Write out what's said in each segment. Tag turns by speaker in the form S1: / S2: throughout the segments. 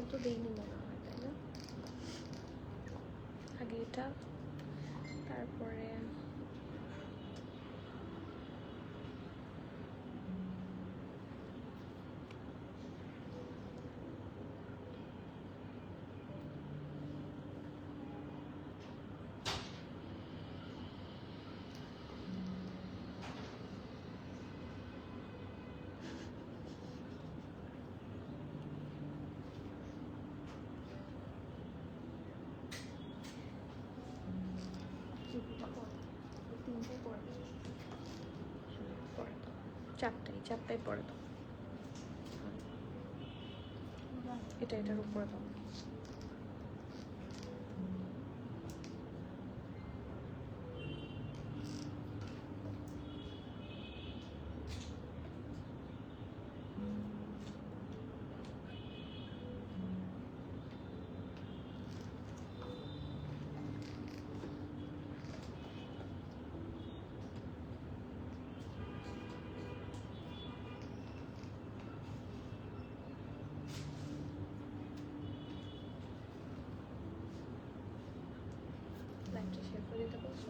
S1: Design তো দেইনি মনে হয়, তাই না? আগে এটা, তারপরে চারটাই পরে দাও। এটার উপরে দাও। লাইটটা শেয়ার করে দিতে বলছো?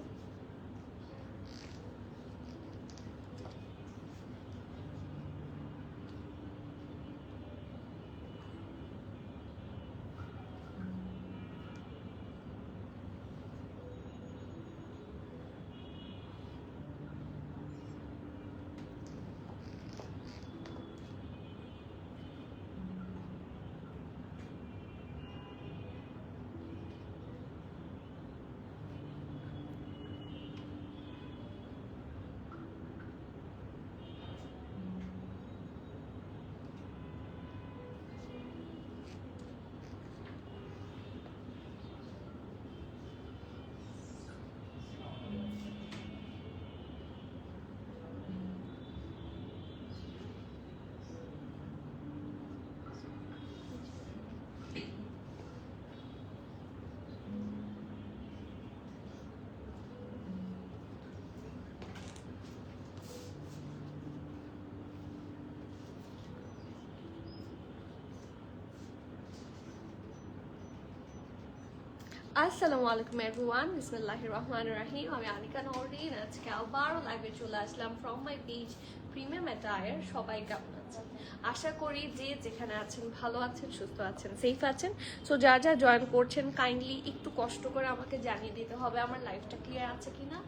S1: আসসালামু আলাইকুম এভরিওয়ান, বিসমিল্লাহির রহমানির রহিম। আমি আনিকা নওরিন। আজকে আবারও লাইভে চলে আসলাম from my page premium attire. সবাই কেমন আছেন? আশা করি যে যেখানে আছেন ভালো আছেন, সুস্থ আছেন, সেফ আছেন। সো যা যা জয়েন করছেন কাইন্ডলি একটু কষ্ট করে আমাকে জানিয়ে দিতে হবে আমার লাইফটা ক্লিয়ার আছে কিনা,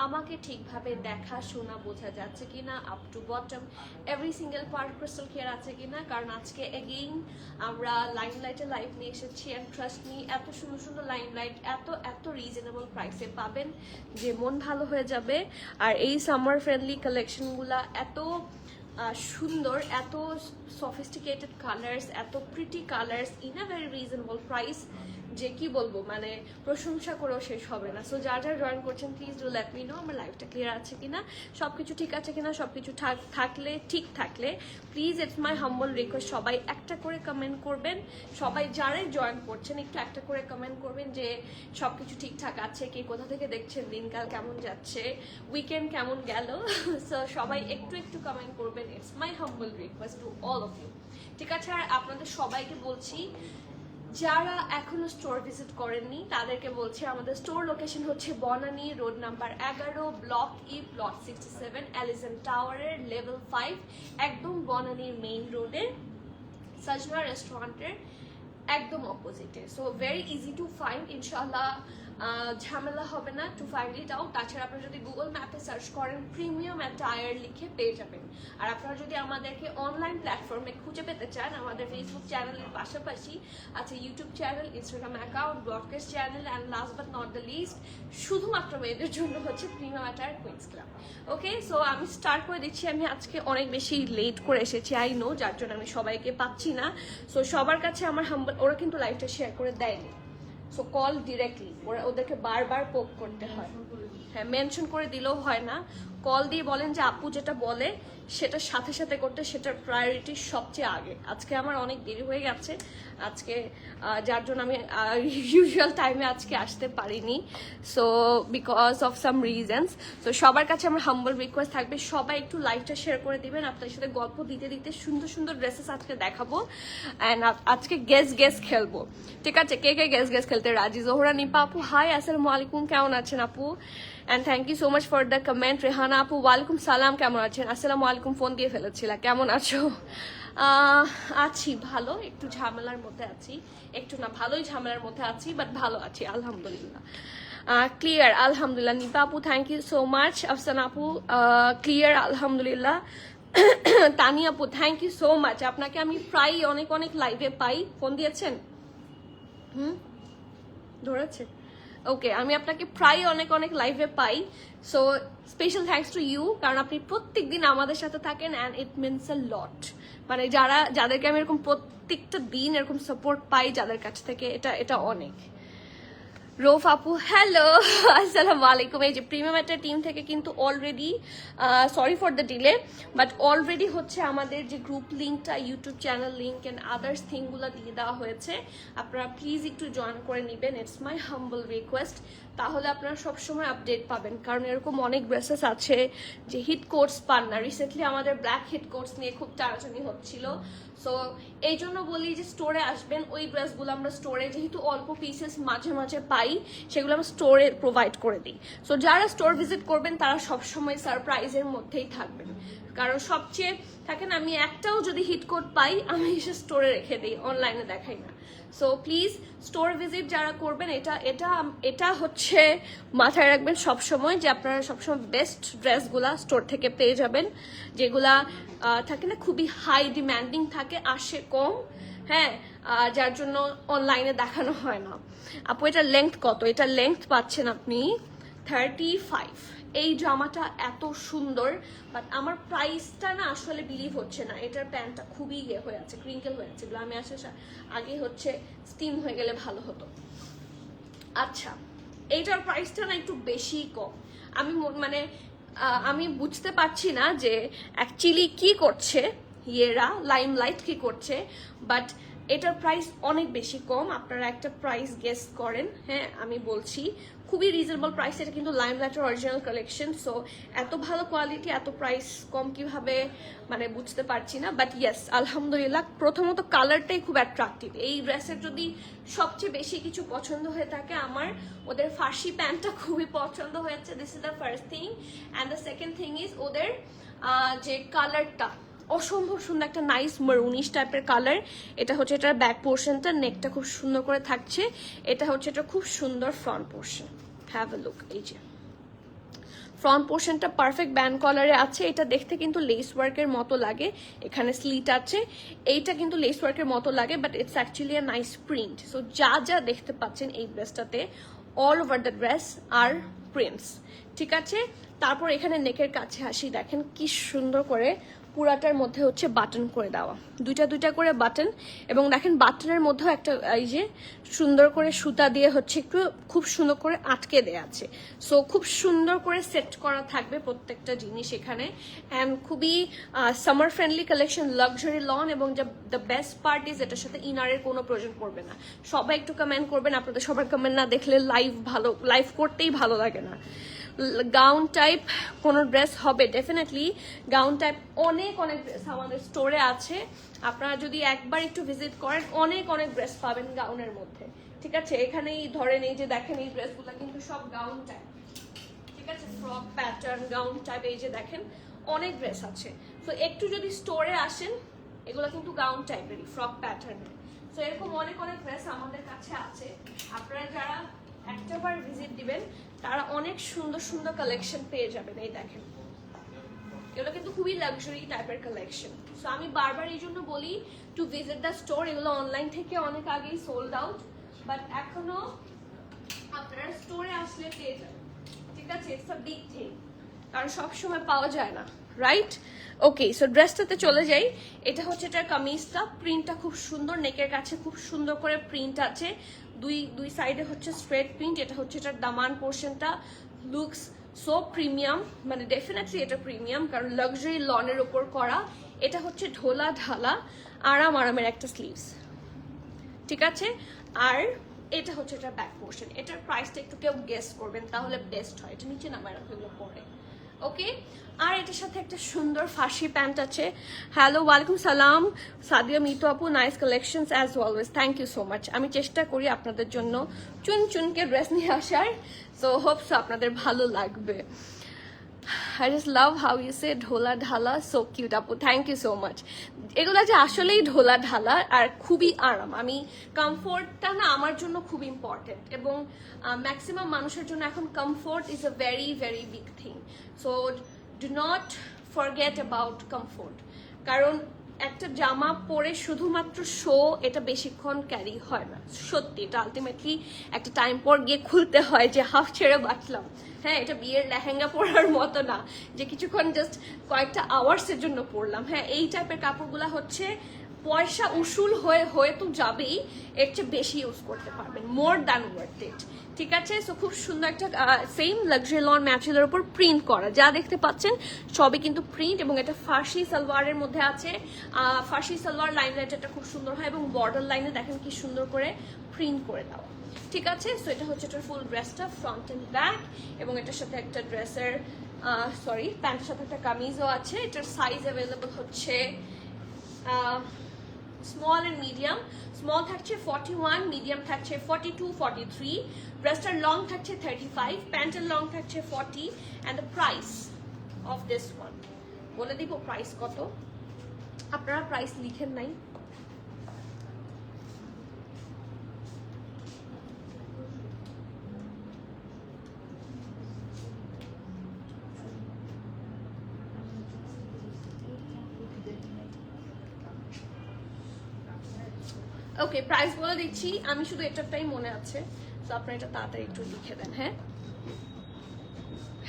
S1: আমাকে ঠিকভাবে দেখা শোনা বোঝা যাচ্ছে কিনা, up to bottom every single part crystal clear আছে কিনা। কারণ আজকে এগেইন আমরা লাইমলাইটে লাইভ নিয়ে এসেছি, অ্যান্ড ট্রাস্ট মি এত সুন্দর সুন্দর লাইমলাইট এত রিজনেবল প্রাইসে পাবেন যে মন ভালো হয়ে যাবে। আর এই সামার ফ্রেন্ডলি কালেকশনগুলা এত সুন্দর, এত সফিস্টিকেটেড কালার্স, এত pretty colours in a very reasonable price যে কি বলবো, মানে প্রশংসা করেও শেষ হবে না। সো যারা যারা জয়েন করছেন please do let me no আমার লাইফটা ক্লিয়ার আছে কিনা, সব কিছু ঠিক আছে কিনা। সব কিছু ঠিক থাকলে please it's my humble request সবাই একটা করে কমেন্ট করবেন। সবাই যারাই জয়েন করছেন একটু একটা করে কমেন্ট করবেন যে সব কিছু ঠিকঠাক আছে, কে কোথা থেকে দেখছেন, দিনকাল কেমন যাচ্ছে, উইকেন্ড কেমন গেল। সো সবাই একটু একটু কমেন্ট করবেন। It's my humble request to all of you, ঠিক আছে? আর আপনাদের সবাইকে বলছি যারা এখনো স্টোর ভিজিট করেননি তাদেরকে বলছি আমাদের স্টোর লোকেশন হচ্ছে Banani road number 11, block E, plot 67, elegant টাওয়ারের লেভেল 5, একদম বনানীর মেইন রোডে সাজনা রেস্টুরেন্টের একদম অপোজিটে। So very easy to find, ইনশাল্লাহ ঝামেলা হবে না টু ফাইন্ড ইট আউট। তাছাড়া আপনারা যদি গুগল ম্যাপে সার্চ করেন প্রিমিয়াম অ্যাটায়ার লিখে পেয়ে যাবেন। আর আপনারা যদি আমাদেরকে অনলাইন প্ল্যাটফর্মে খুঁজে পেতে চান, আমাদের ফেসবুক চ্যানেলের পাশাপাশি আছে YouTube channel, Instagram account, broadcast channel, and last but not the least শুধুমাত্র মেয়েদের জন্য হচ্ছে premium attire queens club. Okay, so আমি স্টার্ট করে দিচ্ছি। আমি আজকে অনেক বেশি লেট করে এসেছি, আই নো, যার জন্য আমি সবাইকে পাচ্ছি না। সো সবার কাছে আমার হাম্বল, ওরা কিন্তু লাইভটা শেয়ার করে দেয়নি, সো কল ডিরেক্টলি, ওদেরকে বারবার পোক করতে হয়। হ্যাঁ, মেনশন করে দিলেও হয় না, কল দিয়ে বলেন যে আপু যেটা বলে সেটার সাথে সাথে করতে, সেটার প্রায়োরিটি সবচেয়ে আগে। আজকে আমার অনেক দেরি হয়ে গেছে আজকে, যার জন্য আমি ইউজুয়াল টাইমে আজকে আসতে পারিনি, so because of some reasons. তো সবার কাছে আমার হাম্বল রিকোয়েস্ট থাকবে, সবাই একটু লাইভটা শেয়ার করে দিবেন। আপনার সাথে গল্প দিতে দিতে সুন্দর সুন্দর ড্রেসেস আজকে দেখাবো, অ্যান্ড আজকে গেস খেলবো। ঠিক আছে, কে কে গেস খেলতে রাজি? জোহরা নিপা আপু হাই, আসসালামু আলাইকুম, কেমন আছেন আপু? And thank you so much for the comment. Rehana আপু ওয়ালাইকুম সালাম, কেমন আছেন? আসসালামু আলাইকুম, ফোন দিয়ে ফেলেছিলা, কেমন আছো? আছি ভালো, একটু ঝামেলার মধ্যে আছি, একটু না ভালোই ঝামেলার মধ্যে আছি, বাট ভালো আছি আলহামদুলিল্লাহ। ক্লিয়ার আলহামদুলিল্লাহ। নিপা আপু thank you so much. Afsana আপু ক্লিয়ার আলহামদুলিল্লাহ। তানিয়া আপু থ্যাংক ইউ সো মাচ। আপনাকে আমি প্রায় অনেক অনেক লাইভে পাই, ফোন দিয়েছেন? ধরেছে? ওকে, আমি আপনাকে প্রায় অনেক অনেক লাইভে পাই, so special thanks to you, কারণ আপনি প্রত্যেকদিন আমাদের সাথে থাকেন অ্যান্ড ইট মিনস আ লট। মানে যাদেরকে আমি এরকম প্রত্যেকটা দিন এরকম সাপোর্ট পাই যাদের কাছ থেকে, এটা অনেক। রোফ আপু হ্যালো, আসসালামু আলাইকুম। এই যে প্রিমিয়াম একটা টিম থেকে কিন্তু already, sorry for the delay, but already হচ্ছে আমাদের যে গ্রুপ লিঙ্কটা, YouTube channel link and others থিংগুলো দিয়ে দেওয়া হয়েছে। আপনারা প্লিজ একটু জয়েন করে নেবেন, ইটস মাই হাম্বল রিকোয়েস্ট। তাহলে আপনারা সবসময় আপডেট পাবেন, কারণ এরকম অনেক ড্রেসেস আছে যে হিট কোটস পান না। রিসেন্টলি আমাদের ব্ল্যাক হিট কোটস নিয়ে খুব টানাটানি হচ্ছিল, সো এই জন্য বলি যে স্টোরে আসবেন। ওই ড্রেসগুলো আমরা স্টোরে যেহেতু অল্প পিসেস মাঝে মাঝে পাই, সেগুলো আমরা স্টোরে প্রোভাইড করে দিই। সো যারা স্টোর ভিজিট করবেন তারা সবসময় সারপ্রাইজের মধ্যেই থাকবেন, কারণ সবচেয়ে থাকেন আমি একটাও যদি হিট কোড পাই আমি এসে স্টোরে রেখে দিই, অনলাইনে দেখাই না। সো প্লিজ স্টোর ভিজিট যারা করবেন, এটা হচ্ছে মাথায় রাখবেন সবসময়, যে আপনারা সবসময় বেস্ট ড্রেসগুলা স্টোর থেকে পেয়ে যাবেন, যেগুলা থাকে না খুবই হাই ডিম্যান্ডিং থাকে, আসে কম, হ্যাঁ, যার জন্য অনলাইনে দেখানো হয় না। আপু এটার লেংথ কত? এটার লেংথ পাচ্ছেন আপনি 35। এই জামাটা এত সুন্দর, বাট আমার প্রাইসটা না আসলে বিলিভ হচ্ছে না। এটার প্যান্টটা খুবই হয়ে আছে, ক্রিঙ্কেল হয়ে আছে, আমি আগে হচ্ছে স্টিম হয়ে গেলে ভালো হতো। আচ্ছা, এইটার প্রাইসটা না একটু বেশি কম। আমি বুঝতে পারছি না যে অ্যাকচুয়ালি কি করছে লাইমলাইট কি করছে, বাট এটার প্রাইস অনেক বেশি কম। আপনারা একটা প্রাইস গেস করেন। হ্যাঁ, আমি বলছি খুবই রিজনেবল প্রাইস। এটা কিন্তু লাইমলাইটের অরিজিনাল কালেকশন, সো এত ভালো কোয়ালিটি এত প্রাইস কম কিভাবে বুঝতে পারছি না, বাট ইয়েস আলহামদুলিল্লাহ। প্রথমত কালারটাই খুব অ্যাট্রাকটিভ। এই ড্রেসের যদি সবচেয়ে বেশি কিছু পছন্দ হয়ে থাকে, আমার ওদের ফার্সি প্যান্টটা খুবই পছন্দ হয়েছে, this is the first thing. And the second thing is ওদের যে কালারটা অসম্ভব সুন্দর, একটা নাইস মারুনিশ টাইপের কালার। এটা হচ্ছে এটার ব্যাক পোর্শনটা, নেকটা খুব সুন্দর করে থাকছে। এটা হচ্ছে এটা খুব সুন্দর front portion, have a look. এই যে ফ্রন্ট পোর্শনটা পারফেক্ট ব্যান্ড কলারে আছে। এটা দেখতে কিন্তু লেস ওয়ার্কের মতো লাগে, এখানে স্লিট আছে, এইটা কিন্তু লেস ওয়ার্কের মতো লাগে, but it's actually a nice print. So যা দেখতে পাচ্ছেন এই ড্রেসটাতে, অল ওভার দ্য ড্রেস আর প্রিন্টস, ঠিক আছে। তারপর এখানে নেকের কাছে আসি, দেখেন কি সুন্দর করে পুরাটার মধ্যে হচ্ছে বাটন করে দেওয়া, দুইটা করে বাটন, এবং দেখেন বাটনের মধ্যেও একটা এই যে সুন্দর করে সুতা দিয়ে হচ্ছে একটু খুব সুন্দর করে আটকে দেয়া আছে। সো খুব সুন্দর করে সেট করা থাকবে প্রত্যেকটা জিনিস এখানে, অ্যান্ড খুবই summer friendly collection, luxury loan. এবং দ্য বেস্ট পার্ট ইজ এটার সাথে ইনারের কোনো প্রয়োজন পড়বে না। সবাই একটু কমেন্ট করবেন, আপনাদের সবার কমেন্ট না দেখলে লাইভ করতেই ভালো লাগে না। গাউন টাইপ কোনো ড্রেস হবে, ডেফিনেটলি গাউন টাইপ অনেক ড্রেস আমাদের স্টোরে আছে। আপনারা যদি একবার একটু ভিজিট করেন, অনেক ড্রেস পাবেন গাউনের মধ্যে, ঠিক আছে। এখানেই ধরেন এই যে দেখেন এই ড্রেসগুলো কিন্তু সব গাউন টাইপ, ঠিক আছে, ফ্রক প্যাটার্ন গাউন টাইপ। এই যে দেখেন অনেক ড্রেস আছে। তো একটু যদি স্টোরে আসেন, এগুলো কিন্তু গাউন টাইপেরই, ফ্রক প্যাটার্নের। তো এরকম অনেক ড্রেস আমাদের কাছে আছে। আপনারা যারা একটাবার ভিজিট দিবেন তারা অনেক সুন্দর কালেকশন পেয়ে যাবেন। এই দেখেন এগুলো কিন্তু খুবই লাক্সারি টাইপের কালেকশন। সো আমি বারবার এই জন্য বলি টু ভিজিট দ্য স্টোর। এগুলো অনলাইন থেকে অনেক আগেই সোল্ড আউট, বাট এখনো আপনারা স্টোরে আসলে পেয়ে যাবেন, ঠিক আছে। ইটস আ বিগ থিং, কারণ সবসময় পাওয়া যায় না, রাইট? ওকে, সো ড্রেসটাতে চলে যাই। এটা হচ্ছে এটার কামিজটা, প্রিন্টটা খুব সুন্দর, নেকের কাছে খুব সুন্দর করে প্রিন্ট আছে, দুই সাইডে হচ্ছে স্ট্রেট প্রিন্ট। এটা হচ্ছে এটার দামান পোর্শনটা, লুকস সো প্রিমিয়াম, মানে ডেফিনেটলি এটা প্রিমিয়াম, কারণ লাক্সারি লনের উপর করা। এটা হচ্ছে ঢোলা ঢালা আরামের একটা স্লিভস, ঠিক আছে। আর এটা হচ্ছে এটা ব্যাক পোর্শন। এটার প্রাইসটা একটু কেউ গেস করবেন তাহলে বেস্ট হয়। এটা নিচে নামায় রাখো এগুলো পরে, ওকে। আর এটার সাথে একটা সুন্দর ফাঁসি প্যান্ট আছে। হ্যালো, ওয়ালাইকুম সালাম সাদিয়া মিতু আপু, nice collections as always, thank you so much. আমি চেষ্টা করি আপনাদের জন্য চুনকে ড্রেস নিয়ে আসার, সো হোপস আপনাদের ভালো লাগবে। I just love how you say ঢোলা ঢালা, so cute আপু, থ্যাংক ইউ সো মাচ। এগুলো যে আসলেই ঢোলা ঢালা আর খুবই আরাম। আমি কমফোর্টটা না আমার জন্য খুব ইম্পর্টেন্ট, এবং ম্যাক্সিমাম মানুষের জন্য এখন comfort is a very very big thing. So do not forget about comfort, কারণ একটা জামা পরে শুধুমাত্র শো এটা বেশিক্ষণ ক্যারি হয় না। সত্যি এটা আলটিমেটলি একটা টাইম পর গিয়ে খুলতে হয় যে হাফ ছেড়ে বাঁচলাম। হ্যাঁ, এটা বিয়ের লেহেঙ্গা পরার মতো না যে কিছুক্ষণ জাস্ট কয়েকটা আওয়ার্সের জন্য পরলাম। হ্যাঁ, এই টাইপের কাপড়গুলা হচ্ছে পয়সা উসুল হয়ে তো যাবেই, এর চেয়ে বেশি ইউজ করতে পারবেন, মোর দ্যান ওয়ার্থ ইট, ঠিক আছে। সো খুব সুন্দর একটা সেম লাক্সারি লন ম্যাটেরিয়ালের উপর প্রিন্ট করা, যা দেখতে পাচ্ছেন সবই কিন্তু প্রিন্ট, এবং এটা ফার্সি সালোয়ারের মধ্যে আছে। ফার্সি সালোয়ার লাইনটা এটা খুব সুন্দর হয়, এবং বর্ডার লাইনে দেখেন কি সুন্দর করে প্রিন্ট করে দেওয়া, ঠিক আছে। সো এটা হচ্ছে এটার ফুল ড্রেসটা, ফ্রন্ট এন্ড ব্যাক, এবং এটার সাথে একটা ড্রেসের প্যান্টের সাথে একটা কামিজও আছে। এটার সাইজ অ্যাভেলেবল হচ্ছে স্মল এন্ড মিডিয়াম। স্মল থাকছে 41, মিডিয়াম থাকছে 42, 43, ড্রেসটার লং থাকছে 35, প্যান্টের লং থাকছে 40, and the price of this one বলে দিব প্রাইস কত। আপনারা প্রাইস লিখেন নাই? ওকে, প্রাইস বলে দিচ্ছি, আমি শুধু এটারটাই মনে আছে, তো আপনারা এটা তাড়াতাড়ি একটু লিখে দেন। হ্যাঁ,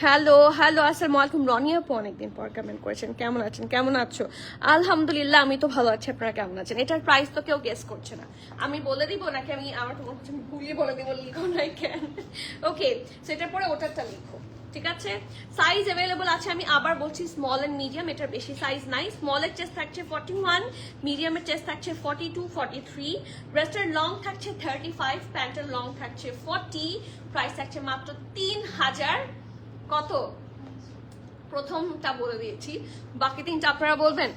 S1: হ্যালো আসসালামু আলাইকুম। রনি আপু অনেকদিন পর কমেন্ট করেছেন, কেমন আছেন? কেমন আছো? আলহামদুলিল্লাহ, আমি তো ভালো আছি, আপনারা কেমন আছেন? এটার প্রাইস তো কেউ গেস করছে না, আমি বলে দিব নাকি? আমি আমার তোমার হচ্ছে ভুলিয়ে বলে দিব, লিখো নাই কেন? ওকে, সেটার পরে ওটারটা লিখো, ঠিক আছে। সাইজ অ্যাভেলেবল আছে, আমি আবার বলছি স্মল এন্ড মিডিয়াম, এটার বেশি সাইজ নাই। স্মলের চেস্ট থাকছে 41, মিডিয়ামের চেস্ট থাকছে 42, 43, ড্রেসটার লং থাকছে 35, প্যান্টের লং থাকছে 40, প্রাইস থাকছে মাত্র 3000। কত? প্রথমটা বলে দিয়েছি, বাকি তিনটা আপনারা বলবেন।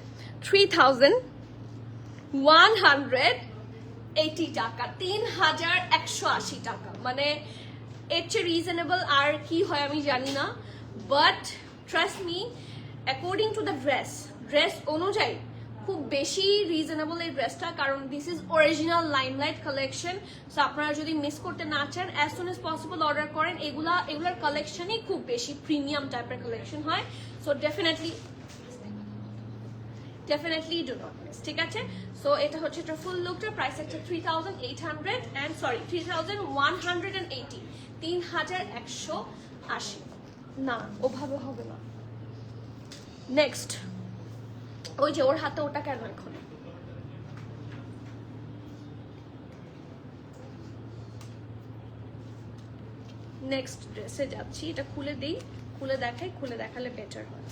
S1: 3180 টাকা, 3180 টাকা, মানে এর চেয়ে রিজনেবল আর কি হয় আমি জানি না, but trust me, according to the dress অনুযায়ী খুব বেশি রিজনেবল এই ড্রেসটা, কারণ this is original limelight collection. So আপনারা যদি মিস করতে না চান, as soon as possible order করেন। এগুলার কালেকশনই খুব বেশি প্রিমিয়াম টাইপের কালেকশন হয়। So definitely do not miss, ঠিক আছে। সো এটা হচ্ছে এটা ফুল লুকটা, প্রাইস হচ্ছে 3800 and সরি 3180, 3180 না, ওভাবে হবে না। নেক্সট, ওই যে ওর হাতে ওটা কেন এখন? নেক্সট ড্রেসে যাচ্ছি, এটা খুলে দিই, খুলে দেখাই, খুলে দেখালে বেটার হয়।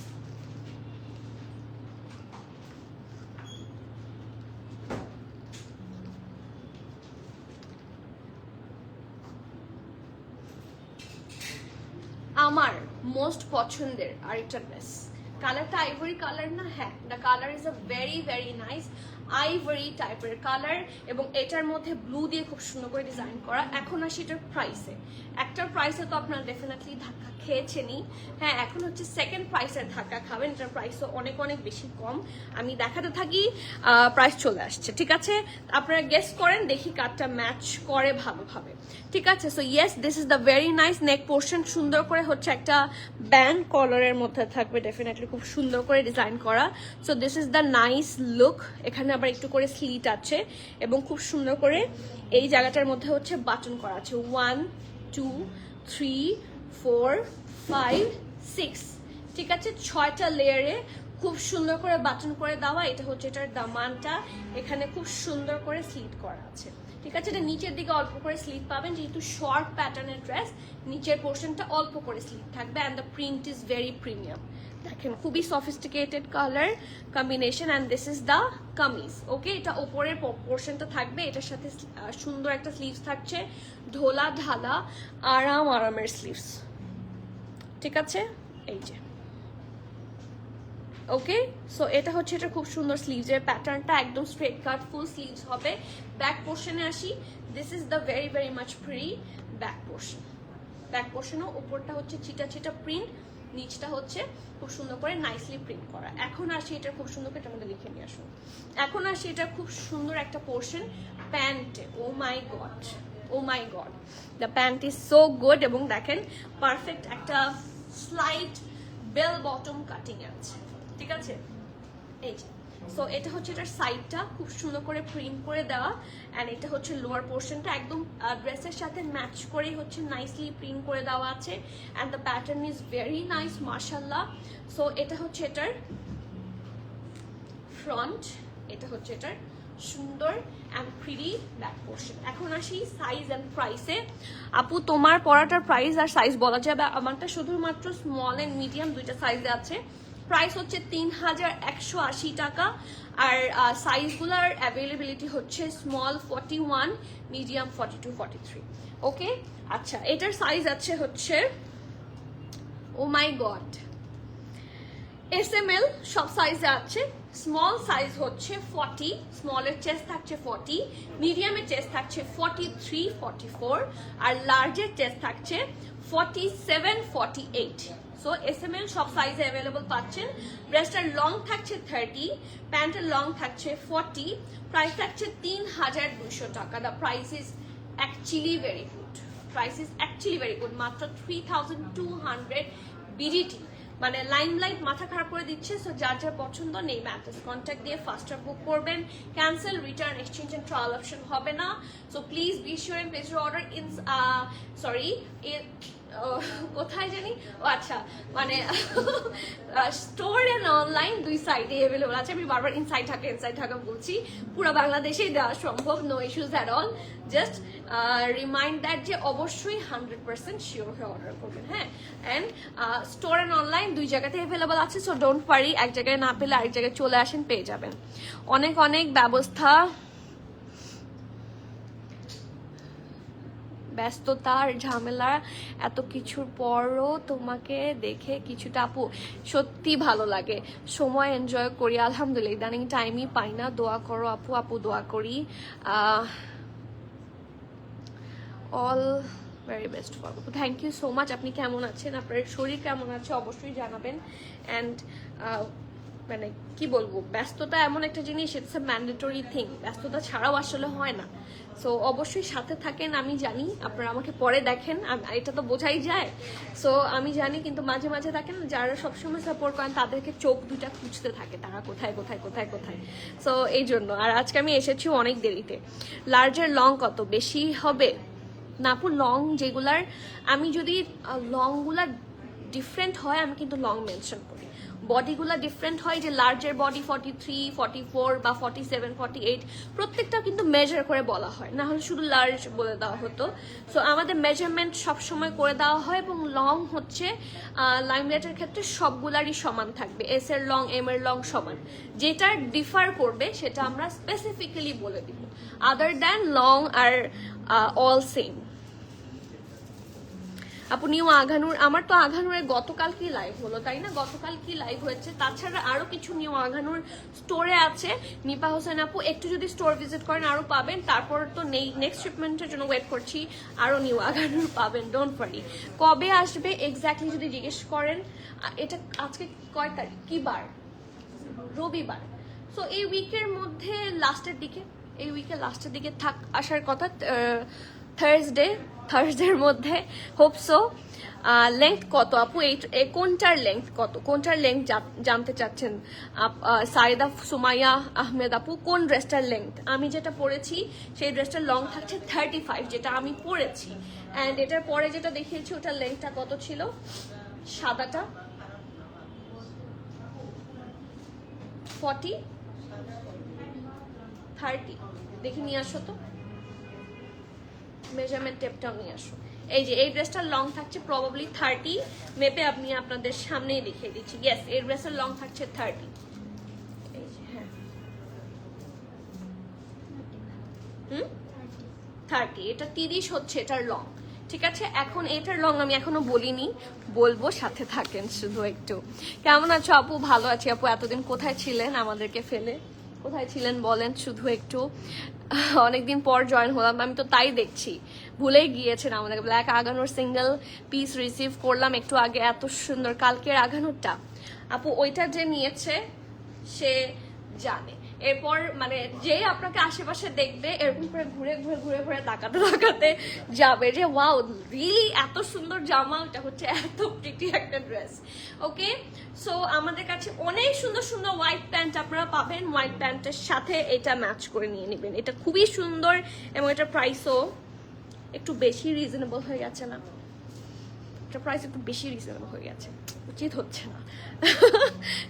S1: আমার মোস্ট পছন্দের আরেকটা ড্রেস, কালারটা আইভরি কালার না? হ্যাঁ, the colour is a very very nice ivory টাইপের কালার, এবং এটার মধ্যে ব্লু দিয়ে খুব সুন্দর করে ডিজাইন করা। এখন আসি এটার প্রাইসে। একটার প্রাইসে তো আপনারা ডেফিনেটলি ধাক্কা খেয়েছেনই, হ্যাঁ, এখন হচ্ছে সেকেন্ড প্রাইসের ধাক্কা খাবেন। এটার প্রাইসও অনেক অনেক বেশি কম, আমি দেখাতে থাকি, প্রাইস চলে আসছে, ঠিক আছে। আপনারা গেস করেন, দেখি কারটা ম্যাচ করে ভালোভাবে, ঠিক আছে। So yes, this is the very nice neck portion, সুন্দর করে হচ্ছে একটা ব্যান্ড কলারের মধ্যে থাকবে, ডেফিনেটলি খুব সুন্দর করে ডিজাইন করা। So this is the nice look. এখানে আবার একটু করে স্লিট আছে, এবং খুব সুন্দর করে এই জায়গাটার মধ্যে হচ্ছে বাটন করা আছে, 1 2 3 4 5 6, ঠিক আছে। 6টা লেয়ারে খুব সুন্দর করে বাটন করে দেওয়া। এটা হচ্ছে এটার দামানটা, এখানে খুব সুন্দর করে স্লিট করা আছে, ঠিক আছে, এটা নিচের দিকে অল্প করে স্লিভ পাবেন, যেহেতু শর্ট প্যাটার্নের ড্রেস নিচের পোর্শনটা অল্প করে স্লিভ থাকবে and the print is very premium. দেখেন খুবই sophisticated colour combination and this is the kameez. Okay, এটা ওপরের পোর্শনটা থাকবে, এটার সাথে সুন্দর একটা স্লিভস থাকছে, ঢোলা ঢালা আরামের স্লিভস। ঠিক আছে, এই যে ওকে। সো এটা হচ্ছে এটা খুব সুন্দর স্লিভসের প্যাটার্নটা, একদম স্ট্রেট কাট ফুল স্লিভস হবে। ব্যাক পোর্শনে আসি, this is the very very much pretty back portion. Back পোর্শনও উপরটা হচ্ছে চিটা চিটা প্রিন্ট, নিচটা হচ্ছে খুব সুন্দর করে নাইসলি প্রিন্ট করা। এখন আসি এটা খুব সুন্দর করে, এটা আমাদের লিখে নিয়ে আসুন। এখন আসি এটা খুব সুন্দর একটা পোর্শন প্যান্টে। Oh my god, oh my god, the pant is so good. এবং দেখেন পারফেক্ট একটা স্লাইড বেল বটম কাটিং আছে। ঠিক আছে, এই যে সো এটা হচ্ছে এটার সাইডটা খুব সুন্দর করে প্রিন্ট করে দেওয়া, অ্যান্ড এটা হচ্ছে লোয়ার পোর্শনটা একদম ড্রেসের সাথে ম্যাচ করেই হচ্ছে নাইসলি প্রিন্ট করে দেওয়া আছে, and the pattern is very nice মাশাআল্লাহ। সো এটা হচ্ছে এটার ফ্রন্ট, এটা হচ্ছে এটার সুন্দর অ্যান্ড প্রিটি ব্যাক পোর্শন। এখন আসি সাইজ অ্যান্ড প্রাইসে। আপু তোমার পরাটার প্রাইস আর সাইজ বলা যাবে? আমারটা শুধুমাত্র স্মল অ্যান্ড মিডিয়াম দুইটা সাইজে আছে। প্রাইস হচ্ছে 3180 টাকা, আর সাইজগুলোর অ্যাভেলেবিলিটি হচ্ছে স্মল 41, মিডিয়াম 42, 43। ওকে, আচ্ছা এটার সাইজ আছে হচ্ছে, ও মাই গড, SML সব সাইজে আছে। স্মল সাইজ হচ্ছে 40, স্মলের চেস্ট থাকছে 40, মিডিয়ামের চেস্ট থাকছে 43, 44, আর লার্জের চেস্ট থাকছে 47, 48। সো SML সব সাইজে অ্যাভেলেবল পাচ্ছেন। ড্রেসটার লং থাকছে 30, প্যান্টের লং থাকছে 40, প্রাইস থাকছে 3200 টাকা। The price is actually very good, price is actually very good. মাত্র 3200 BDT, মানে লাইমলাইট মাথা খারাপ করে দিচ্ছে। সো যার যার পছন্দ নেই ম্যাট্রেস কন্ট্যাক্ট দিয়ে ফাস্টার বুক করবেন। Cancel, return, exchange and trial option হবে না। So please be sure and place your order in sorry কোথায় জানি, ও আচ্ছা, মানে স্টোর এন্ড অনলাইন দুই সাইডে অ্যাভেলেবল আছে। আমি বারবার ইনসাইড ঢাকা বলছি, পুরো বাংলাদেশেই দেওয়া সম্ভব, no issues at all. Just remind that যে অবশ্যই 100% শিওর হয়ে অর্ডার করবেন। হ্যাঁ, অ্যান্ড স্টোর অ্যান্ড অনলাইন দুই জায়গাতে অ্যাভেলেবল আছে। সো ডোন্ট ওয়ারি, এক জায়গায় না পেলে আরেক জায়গায় চলে আসেন, পেয়ে যাবেন। অনেক অনেক ব্যবস্থা, ব্যস্ততার ঝামেলা, এত কিছুর পরও তোমাকে দেখে কিছুটা আপু সত্যি ভালো লাগে, সময় এনজয় করি। আলহামদুলিল্লাহ ইদানিং টাইমই পাই না, দোয়া করো আপু। আপু দোয়া করি, অল ভেরি বেস্ট ফর আপু। Thank you so much. আপনি কেমন আছেন, আপনার শরীর কেমন আছে অবশ্যই জানাবেন। অ্যান্ড মানে কি বলবো, ব্যস্ততা এমন একটা জিনিস, ইটস এ ম্যান্ডেটরি থিং, ব্যস্ততা ছাড়াও আসলে হয় না। সো অবশ্যই সাথে থাকেন, আমি জানি আপনারা আমাকে পরে দেখেন, এটা তো বোঝাই যায়। সো আমি জানি, কিন্তু মাঝে মাঝে থাকেন যারা সবসময় সাপোর্ট করেন, তাদেরকে চোখ দুটা খুঁজতে থাকে, তারা কোথায় কোথায় কোথায় কোথায়। সো এই জন্য। আর আজকে আমি এসেছি অনেক দেরিতে। লার্জের লং কত বেশি হবে না আপু? লং যেগুলার, আমি যদি লংগুলা ডিফারেন্ট হয় আমি কিন্তু লং মেনশন করি। বডিগুলো ডিফারেন্ট হয়, যে লার্জের বডি 43, 44 বা 47, 48, প্রত্যেকটা কিন্তু মেজার করে বলা হয়, না হলে শুধু লার্জ বলে দেওয়া হতো। সো আমাদের মেজারমেন্ট সবসময় করে দেওয়া হয়, এবং লং হচ্ছে লাইমলাইটের ক্ষেত্রে সবগুলারই সমান থাকবে, S এর লং, M এর লং সমান। যেটা ডিফার করবে সেটা আমরা স্পেসিফিক্যালি বলে দিব, আদার দ্যান লং আর অল সেম। আপু নিউ আঘানুর, আমার তো আঘানুরের গতকাল কি লাইভ হলো, তাই না? গতকাল কি লাইভ হয়েছে। তাছাড়া আরো কিছু নিউ আঘানুর স্টোরে আছে। নিপা হোসেন আপু একটু যদি স্টোর ভিজিট করেন আরো পাবেন। তারপর তো নেক্সট শিপমেন্টের জন্য ওয়েট করছি, আরো নিউ আঘানুর পাবেন, ডোন্ট ওয়ারি। কবে আসবে এক্স্যাক্টলি যদি জিজ্ঞেস করেন, এটা আজকে কয় তারিখ, কি বার? রবিবার। সো এই উইকের মধ্যে লাস্টের দিকে, এই উইকের লাস্টের দিকে আসার কথা, থার্সডের মধ্যে, হোপসো। লেংথ কত আপু? এই কোনটার লেংথ কত, কোনটার লেংথ জানতে চাচ্ছেন সাইদা সুমাইয়া আহমেদ আপু? কোন ড্রেসটার লেংথ? আমি যেটা পরেছি সেই ড্রেসটার লং থাকছে 35, যেটা আমি পরেছি। অ্যান্ড এটার পরে যেটা দেখিয়েছি ওটার লেংথটা কত ছিল? সাদাটা 40, 30, দেখি নিয়ে আসো তো। মেজারমেন্ট টেপটাও নিয়ে আসো। এই যে এই ড্রেসটার লং থাকছে প্রবাবলি 30, মেপে আপনি আপনাদের সামনেই দেখিয়ে দিচ্ছি। ইয়েস, এই ড্রেসের লং থাকছে 30। এই যে হ্যাঁ 30, এটা 30 হচ্ছে এটার লং। ঠিক আছে, এখন এটার লং আমি এখনো বলিনি, বলবো, সাথে থাকেন শুধু একটু। কেমন আছো আপু? ভালো আছি আপু। এতদিন কোথায় ছিলেন আমাদেরকে ফেলে? কোথায় ছিলেন বলেন শুধু একটু। অনেকদিন পর জয়েন হলাম, আমি তো তাই দেখছি ভুলেই গিয়েছেন আমাদেরকে। ব্ল্যাক আগানোর সিঙ্গেল পিস রিসিভ করলাম একটু আগে, এত সুন্দর কালকের আগানোরটা। আপু ওইটা যে নিয়েছে সে জানে। এরপর মানে যে আপনাকে আশেপাশে দেখবে এরকম করে ঘুরে ঘুরে ঘুরে ঘুরে তাকাতে তাকাতে যাবে যে ওয়াও রিয়েলি এত সুন্দর জামা, এটা হচ্ছে এত প্রিটি একটা ড্রেস। ওকে, সো আমাদের কাছে অনেক সুন্দর সুন্দর হোয়াইট প্যান্ট আপনারা পাবেন। হোয়াইট প্যান্টের সাথে এটা ম্যাচ করে নিয়ে নেবেন, এটা খুবই সুন্দর এবং এটার প্রাইসও একটু বেশি রিজনেবল হয়ে গেছে না? এটা প্রাইস একটু বেশি রিজনেবল হয়ে গেছে, উচিত হচ্ছে না।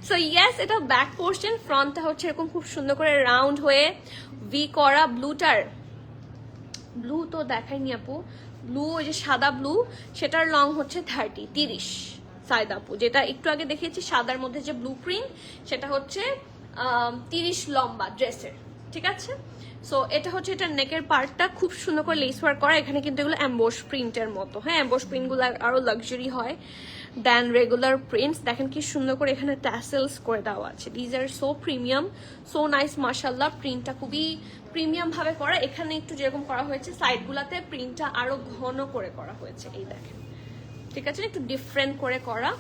S1: সো ইয়েস, এটা ব্যাক পোর্শন, ফ্রন্টটা হচ্ছে এরকম খুব সুন্দর করে রাউন্ড হয়ে ভি করা। ব্লু তো দেখাইনি আপু, ব্লু ওই যে সাদা ব্লু, সেটার লং হচ্ছে 30 সাইদ আপু, যেটা একটু আগে দেখিয়েছি সাদার মধ্যে যে ব্লু প্রিন্ট, সেটা হচ্ছে 30 লম্বা ড্রেসের। ঠিক আছে, সো এটা হচ্ছে এটা নেকের পার্টটা খুব সুন্দর করে লেস ওয়ার্ক করা। এখানে কিন্তু এগুলো অ্যাম্বোস প্রিন্টের মতো, হ্যাঁ অ্যাম্বোস প্রিন্টগুলো আরো লাক্সারি হয় দেন রেগুলার প্রিন্টস। দেখেন কি সুন্দর করে এখানে ট্যাসেলস করে দেওয়া আছে। These are so premium, so nice মাশাআল্লাহ। প্রিন্টটা খুবই প্রিমিয়াম ভাবে করা। এখানে একটু যেরকম করা হয়েছে সাইডগুলোতে প্রিন্টটা আরো ঘন করে করা হয়েছে, এই দেখেন। ঠিক আছে, একটু ডিফারেন্ট করে করা।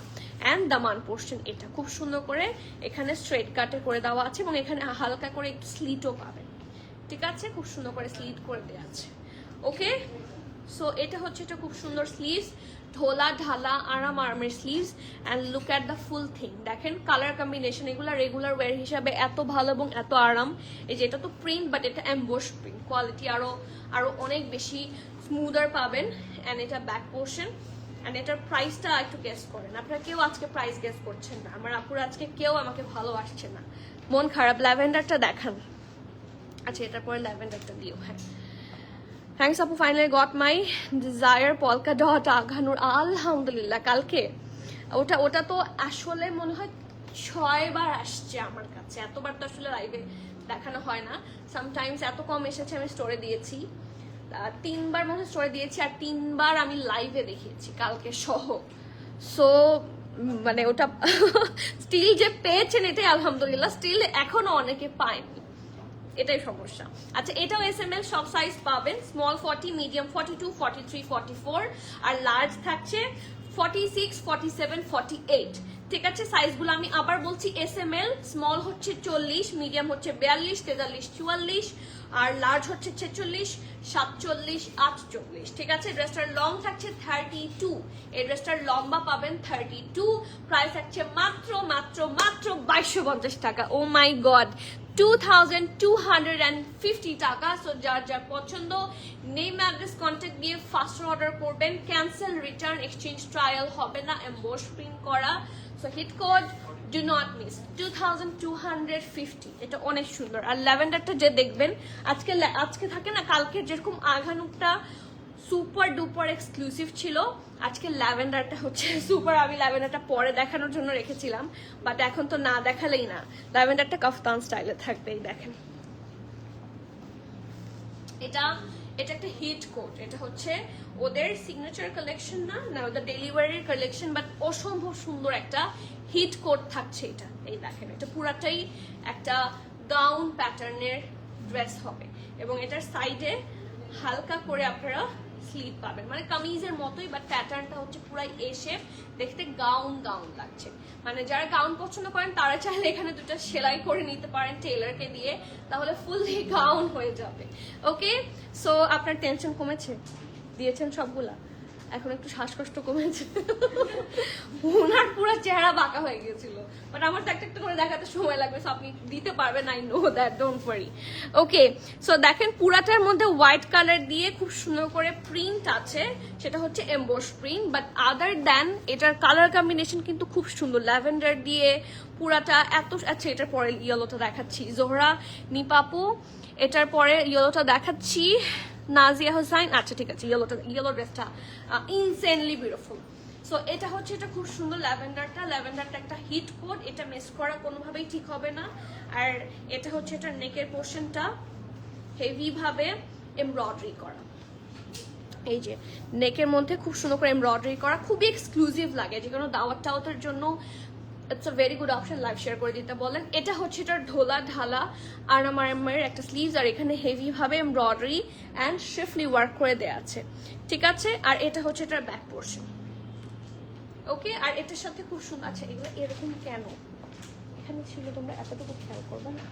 S1: অ্যান্ড দামান পোর্শন এটা খুব সুন্দর করে এখানে স্ট্রেট কাটে করে দেওয়া আছে এবং এখানে হালকা করে একটু স্লিটও পাবেন। ঠিক আছে, খুব সুন্দর করে স্লিট করে দেওয়া আছে। ওকে, সো এটা হচ্ছে এটা খুব সুন্দর স্লিভস, ঢোলা ঢালা আরামের sleeves. And look at the full thing, দেখেন কালার কম্বিনেশন, এগুলো রেগুলার ওয়্যার হিসাবে এত ভালো এবং এত আরাম। এই যে এটা তো প্রিন্ট বাট এটা এমবোস প্রিন্ট, কোয়ালিটি আরো অনেক বেশি স্মুদার পাবেন। অ্যান্ড এটা ব্যাক পোর্শন। অ্যান্ড এটার প্রাইসটা একটু গেস করেন। আপনারা কেউ আজকে প্রাইস গেস করছেন না, আমার আপুরা আজকে কেউ আমাকে ভালোবাসছে না, মন খারাপ। ল্যাভেন্ডারটা দেখান। আচ্ছা, এটার পরে ল্যাভেন্ডারটা দিও। হ্যাঁ, থ্যাংকস আপু, finally got my desire polka dot আঘানুর, আলহামদুলিল্লাহ। কালকে ওটা তো আসলে মনে হয় 6 বার আসছে আমার কাছে, এতবার তো আসলে লাইভে দেখানো হয় না। সামটাইমস এত কম এসেছে, আমি স্টোরে দিয়েছি 3 বার মনে হয় স্টোরে দিয়েছি, আর 3 বার আমি লাইভে দেখিয়েছি কালকে সহ। সো মানে ওটা স্টিল যে পেয়েছেন এটাই আলহামদুলিল্লাহ, স্টিল এখনো অনেকে পায়নি, এটাই সমস্যা। আচ্ছা, এটাও এসএমএল সব সাইজ পাবেন, স্মল 40, মিডিয়াম 42, 43, 44 আর লার্জ থাকছে 46, 47, 48। ঠিক আছে, সাইজগুলো আমি আবার বলছি, এসএমএল স্মল হচ্ছে 40, মিডিয়াম হচ্ছে 42, 43, 44 আর লার্জ হচ্ছে 46, 47, 48। ঠিক আছে, ড্রেসটার লং থাকছে 32, এই ড্রেসটার লম্বা পাবেন 32। প্রাইস থাকছে মাত্র 2250 টাকা। ও মাই গড, 2250 টাকা। সো যার যার পছন্দ নেম অ্যাড্রেস কন্ট্যাক্ট দিয়ে ফাস্ট অর্ডার করবেন। ক্যান্সেল, রিটার্ন, এক্সচেঞ্জ, ট্রায়াল হবে না, এমবোস প্রিন্ট করা। So hit code do not miss, 2250। এটা অনেক সুন্দর। আর ল্যাভেন্ডারটা যে দেখবেন আজকে থাকে না, কালকে যেরকম আঘানুকটা সুপার ডুপার এক্সক্লুসিভ ছিল, আজকে ল্যাভেন্ডারটা হচ্ছে সুপার। আমি ল্যাভেন্ডারটা পরে দেখানোর জন্য রেখেছিলাম, বাট এখন তো না দেখালেই না। ল্যাভেন্ডারটা কাফতান স্টাইলে থাকবে, এই দেখেন। এটা একটা হিট কোট, এটা হচ্ছে ওদের সিগনেচার কালেকশন না ওদের ডেলিভারির কালেকশন, বাট অসম্ভব সুন্দর একটা হিট কোট থাকছে এটা। এই দেখেন, এটা পুরাটাই একটা গাউন প্যাটার্নের ড্রেস হবে এবং এটার সাইডে হালকা করে আপনারা স্লিভ পাবেন, মানে কামিজের মতোই, বাট প্যাটার্নটা হচ্ছে পুরাই এ শেপ, দেখতে গাউন লাগছে। মানে যারা গাউন পছন্দ করেন তারা চাইলে এখানে দুটো সেলাই করে নিতে পারেন টেইলারকে দিয়ে, তাহলে ফুললি গাউন হয়ে যাবে। ওকে, সো আপনার টেনশন কমেছে, দিয়েছেন সবগুলা, এখন একটু শ্বাসকষ্ট কমেছে। ওনার পুরো চেহারা বাঁকা হয়ে গিয়েছিল, বাট আমার তো একটা করে দেখাতে সময় লাগবে, সো আপনি দিতে পারবেন, I know that, don't worry. Okay, so দেখেন পুরাটার মধ্যে হোয়াইট কালার দিয়ে খুব সুন্দর করে প্রিন্ট আছে, সেটা হচ্ছে emboss print, but other than এটার কালার কম্বিনেশন কিন্তু খুব সুন্দর, ল্যাভেন্ডার দিয়ে পুরাটা এত। আচ্ছা, এটার পরে ইয়েলোটা দেখাচ্ছি, জোহরা নিপাপু, এটার পরে ইয়েলোটা দেখাচ্ছি, নাজিয়া হোসাইন, আচ্ছা ঠিক আছে, ইয়েলো ড্রেসটা ইনসেনলি বিউটিফুল। সো এটা হচ্ছে, এটা খুব সুন্দর ল্যাভেন্ডারটা একটা হিট কোড, এটা মিস করা কোনোভাবেই ঠিক হবে না। আর এটা হচ্ছে এটা নেকের পোর্শনটা হেভি ভাবে এমব্রয়ডারি করা, এই যে নেকের মধ্যে খুব সুন্দর করে এমব্রয়ডারি করা, খুবই এক্সক্লুসিভ লাগে, যে কোনো দাওয়াত টাওয়াতের জন্য it's a very good option. Live share করে দিতে বলেন। এটা হচ্ছে এটার ঢোলা ঢালা আরামের একটা স্লিভস, আর এখানে হেভি ভাবে এমব্রয়ডারি অ্যান্ড শিফলি ওয়ার্ক করে দেওয়া আছে, ঠিক আছে। আর এটা হচ্ছে এটার ব্যাক পোর্শন, ওকে। আর এটার সাথে খুব সুন্দর, আচ্ছা এগুলো এরকম কেন এখানে ছিল তোমরা এতটুকু খেয়াল করবে না,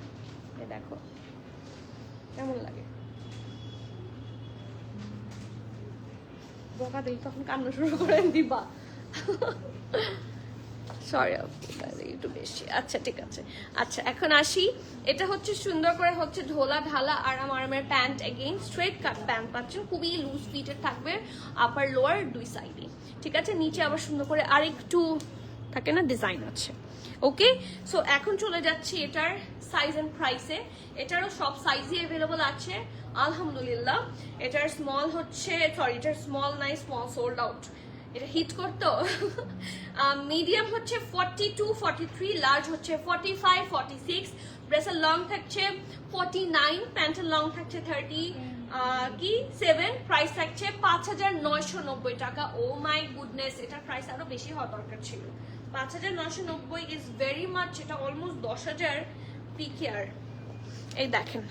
S1: দেখো কেমন লাগে, বকা দিই তখন কান্না শুরু করে দিবা, সরি একটু বেশি, আচ্ছা ঠিক আছে। আচ্ছা এখন আসি, এটা হচ্ছে সুন্দর করে হচ্ছে ঢোলা ঢালা আরামের প্যান্ট, এগেইন স্ট্রেট কাট প্যান্ট পাচ্ছেন, খুবই লুজ ফিটের থাকবে আপার লোয়ার দুই সাইডে, ঠিক আছে। নিচে আবার সুন্দর করে আরেকটু থাকে না ডিজাইন আছে, ওকে। সো এখন চলে যাচ্ছি এটার সাইজ এন্ড প্রাইসে। এটারও সব সাইজই অ্যাভেলেবল আছে আলহামদুলিল্লাহ। এটার স্মল হচ্ছে, সরি এটার স্মল নাই, স্মল সোল্ড আউট, এটা হিট করতো। মিডিয়াম হচ্ছে 42, 43, লার্জ হচ্ছে 45, 46, ড্রেসের লং থাকছে 49, প্যান্টের লং থাকছে 37, প্রাইস থাকছে 5,990 টাকা। ও মাই গুডনেস, এটার প্রাইস আরো বেশি হওয়া দরকার ছিল। 5,990 ইজ ভেরি মাচ, এটা অলমোস্ট 10,000 পিকেয়ার। এই দেখেন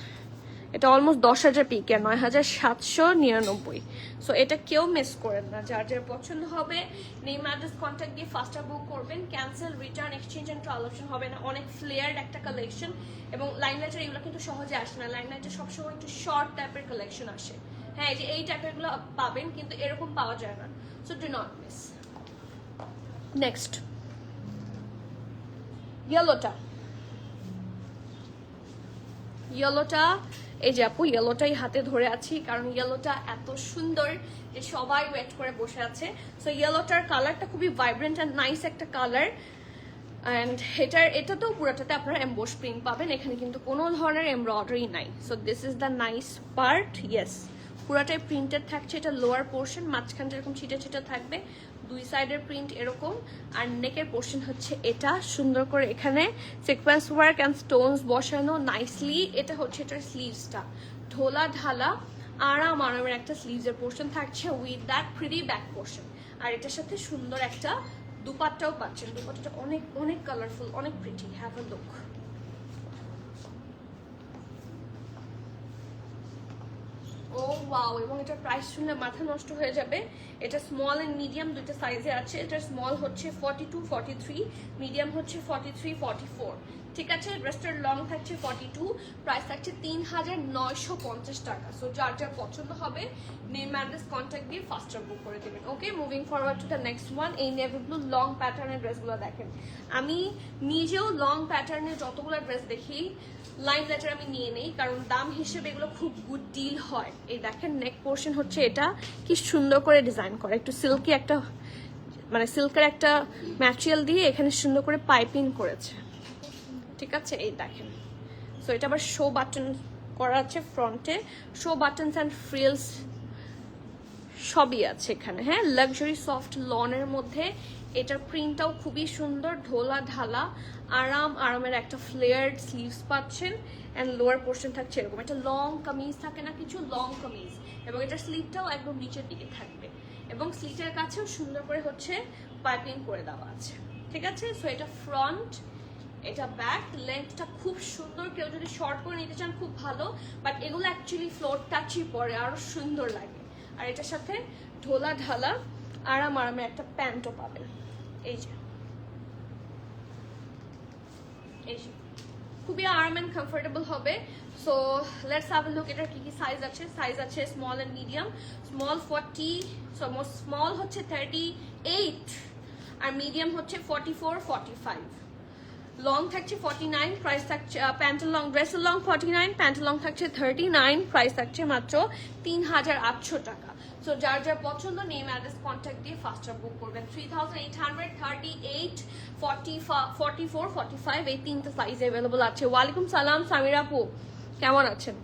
S1: এটা অলমোস্ট 10,000 পিকেয়ার, 9,799। সো এটা কেউ মিস করেন না, যার যার পছন্দ হবে নেম অ্যাড্রেস কন্ট্যাক্ট দিয়ে ফার্স্টটা বুক করবেন। Cancel, return, exchange and trial option হবে না। অনেক ফ্লেয়ার্ড একটা কালেকশন, এবং লাইনলাইটার এগুলো কিন্তু সহজে আসে না, লাইনলাইটার সবসময় একটু শর্ট টাইপের কালেকশন আসে। হ্যাঁ এই যে এই টাইপের গুলো পাবেন, কিন্তু এরকম পাওয়া যায় না, so do not miss. Next ইয়েলোটা, এই যে আপু ইয়েলোটাই হাতে ধরে আছি, কারণ ইয়েলোটা এত সুন্দর যে সবাই ওয়েট করে বসে আছে। সো ইয়েলোটার কালারটা খুবই ভাইব্রেন্ট অ্যান্ড নাইস একটা কালার, অ্যান্ড এটাতেও পুরোটাতে আপনারা এমবোস প্রিন্ট পাবেন, এখানে কিন্তু কোনো ধরনের এমব্রয়ডারি নাই। So this is the nice part, yes পুরাটাই প্রিন্টেড থাকছে। এটা লোয়ার পোর্শন, মাঝখানটা এরকম ছিটে ছিটে থাকবে, দুই সাইডের প্রিন্ট এরকম, আর নেকের পোর্শন হচ্ছে এটা সুন্দর করে এখানে সিকোয়েন্স ওয়ার্ক অ্যান্ড স্টোনস বসানো নাইসলি। এটা হচ্ছে এটার স্লিভসটা ঢোলা ঢালা আরামের একটা স্লিভসের পোর্শন থাকছে with that pretty back portion, আর এটার সাথে সুন্দর একটা দুপাট্টাও পাচ্ছেন। দুপাট্টাটা অনেক অনেক কালারফুল, অনেক pretty, have a look. Oh wow, এবং এটার প্রাইস শুনলে মাথা নষ্ট হয়ে যাবে। এটা স্মল এন্ড মিডিয়াম দুইটা সাইজে আছে। এটা স্মল হচ্ছে 42, 43, মিডিয়াম হচ্ছে 43, 44, ঠিক আছে। ড্রেসটার লং থাকছে 42, প্রাইস থাকছে 3,950 টাকা। সো যার যার পছন্দ হবে নেম অ্যাড্রেস কন্ট্যাক্ট দিয়ে ফাস্টার বুক করে দেবেন, okay. Moving forward to the next one. এই নেভি ব্লু লং প্যাটার্নের ড্রেসগুলো দেখেন, আমি নিজেও লং প্যাটার্নের যতগুলো ড্রেস দেখি লাইন লেটার আমি নিয়ে নেই, কারণ দাম হিসেবে এগুলো খুব গুড ডিল হয়। এই দেখেন নেক পোর্শন হচ্ছে এটা, কি সুন্দর করে ডিজাইন করা, একটু সিল্কি একটা মানে সিল্কের একটা ম্যাটেরিয়াল দিয়ে এখানে সুন্দর করে পাইপিং করেছে, ঠিক আছে। এই দেখেন, সো এটা আবার শো বাটন করা আছে ফ্রন্টে, শো বাটনস অ্যান্ড ফ্রিলস সবই আছে এখানে, হ্যাঁ। লাক্সারি সফট লনের মধ্যে এটার প্রিন্টটাও খুবই সুন্দর, ঢোলা ঢালা আরামের একটা ফ্লেয়ার্ড স্লিভস পাচ্ছেন, অ্যান্ড লোয়ার পোর্শন থাকছে এরকম একটা লং কামিজ থাকে না কিছু, লং কামিজ, এবং এটার স্লিভটাও একদম নিচের দিকে থাকবে, এবং স্লিভের কাছেও সুন্দর করে হচ্ছে পাইপিং করে দেওয়া আছে, ঠিক আছে। সো এটা ফ্রন্ট, এটা ব্যাক, লেন্থটা খুব সুন্দর। কেউ যদি শর্ট করে নিতে চান খুব ভালো, বাট এগুলো অ্যাকচুয়ালি ফ্লোর টাচই পরে আরো সুন্দর লাগে। আর এটার সাথে ঢোলা ঢালা আরামে একটা প্যান্টও পাবেন, এই যে খুবই আরাম এন্ড কমফোর্টেবল হবে। So let's have a look এটার কি কি সাইজ আছে। সাইজ আছে small and medium. Small 40, small হচ্ছে 38, আর মিডিয়াম হচ্ছে 44, 45, লং থাকছে 49, প্রাইস থাকছে প্যান্টের লং, ড্রেসের লং 49, প্যান্টের লং থাকছে 39, প্রাইস থাকছে মাত্র 3,800 টাকা। সো যার যার পছন্দ নেম অ্যাড্রেস কন্ট্যাক্ট দিয়ে ফাস্টার বুক করবেন। 3,838, 44, 45 এই তিনটা সাইজ অ্যাভেলেবল আছে। ওয়ালাইকুম সালাম সামিরা আপু, কেমন আছেন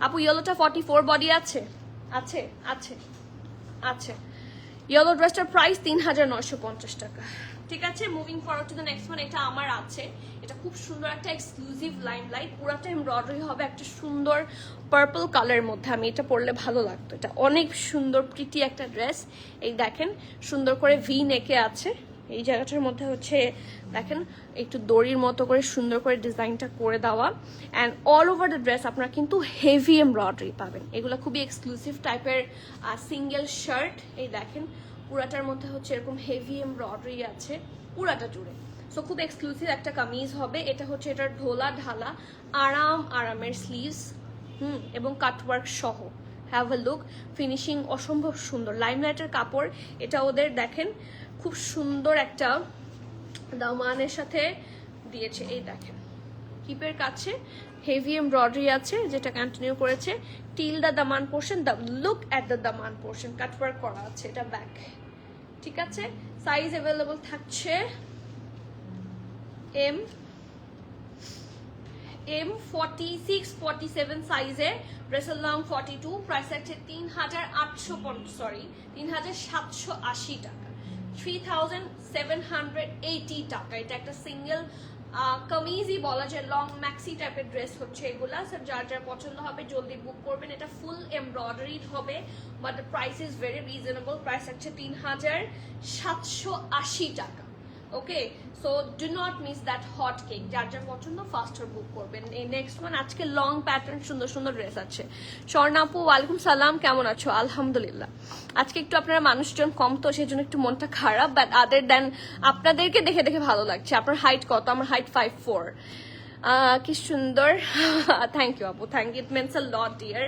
S1: আপু? ইয়েলোটা 44 বডি আছে, আছে আছে আছে। ইয়েলো ড্রেসটার প্রাইস ৩,৯৫০ টাকা। ঠিক আছে, moving forward to the next one. এটা আমার আছে, এটা খুব সুন্দর একটা এক্সক্লুসিভ লাইমলাইট, পুরাটা এমব্রয়ডারি হবে একটা সুন্দর পার্পল কালারের মধ্যে। আমি এটা পরলে ভালো লাগতো, এটা অনেক সুন্দর প্রিটি একটা ড্রেস। এই দেখেন সুন্দর করে ভি নেকে আছে, এই জায়গাটার মধ্যে হচ্ছে দেখেন একটু দড়ির মতো করে সুন্দর করে ডিজাইনটা করে দেওয়া। And all over the dress আপনারা কিন্তু হেভি এমব্রয়ডারি পাবেন। এগুলো খুবই এক্সক্লুসিভ টাইপের সিঙ্গেল শার্ট। এই দেখেন পুরাটার মধ্যে হচ্ছে এরকম হেভি এমব্রয়ডারি আছে পুরাটা জুড়ে। সো খুব এক্সক্লুসিভ একটা কামিজ হবে। এটা হচ্ছে এটার ঢোলা ঢালা আরামের স্লিভস, এবং কাটওয়ার্ক সহ। হ্যাভ আ লুক, ফিনিশিং অসম্ভব সুন্দর। লাইমলাইটের কাপড় এটা ওদের দেখেন খুব সুন্দর একটা দামানের সাথে দিয়েছে। এই দেখেন কিপের কাছে হেভি এমব্রয়ডারি আছে যেটা কন্টিনিউ করেছে till the Daman portion. The look at the Daman portion cutwork করা আছে, এটা ব্যাক। ঠিক আছে, সাইজ অ্যাভেলেবল থাকছে এম 46 47 সাইজে, ড্রেসের লং 42, প্রাইস আছে 3,780 টাকা, 3,780 টাকা। এটা একটা সিঙ্গেল কামিজই বলা যায়, লং ম্যাক্সি টাইপের ড্রেস হচ্ছে এগুলা। স্যার যার যার পছন্দ হবে জলদি বুক করবেন। এটা ফুল এমব্রয়ডারিড হবে, but the price is very reasonable. Price আছে 3,780 টাকা। Okay, so do not miss that hot cake. যার যার পছন্দ ফাস্টার বুক করবেন। এই নেক্সট ওয়ান, আজকে লং প্যাটার্ন সুন্দর সুন্দর ড্রেস আছে। স্বর্ণা আপু ওয়ালাইকুম সালাম, কেমন আছো? আলহামদুলিল্লাহ। আজকে একটু আপনারা মানুষজন কম তো সেই জন্য একটু মনটা খারাপ, বাট আদার দেন আপনাদেরকে দেখে দেখে ভালো লাগছে। আপনার হাইট কত? আমার হাইট 5'4". কি সুন্দর, থ্যাংক ইউ আপু, thank you, it means a lot dear.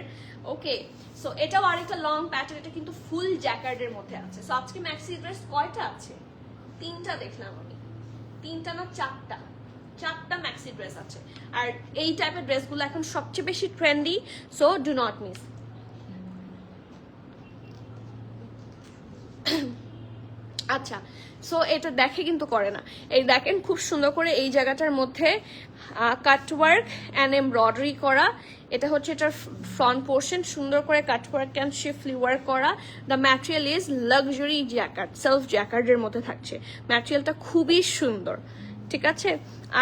S1: Okay, so এটাও আরেকটা লং প্যাটার্ন, এটা কিন্তু ফুল জ্যাকার্ডের মধ্যে আছে। সো আজকে ম্যাক্সি ড্রেস কয়টা আছে? 3টা দেখলাম আমি, 3টা না 4টা ম্যাক্সি ড্রেস আছে। আর এই টাইপের ড্রেসগুলো এখন সবচেয়ে বেশি trendy, so do not miss. আচ্ছা, সো এটা দেখে কিন্তু করে না। এই দেখেন খুব সুন্দর করে এই জায়গাটার মধ্যে কাটওয়ার্ক অ্যান্ড এমব্রয়ডারি করা। এটা হচ্ছে এটার ফ্রন্ট পোর্শন, সুন্দর করে কাটওয়ার্ক অ্যান্ড শিফলি ওয়ার্ক করা। The material is luxury jacquard, self জ্যাকার্ডের মধ্যে থাকছে। ম্যাটেরিয়ালটা খুবই সুন্দর, ঠিক আছে।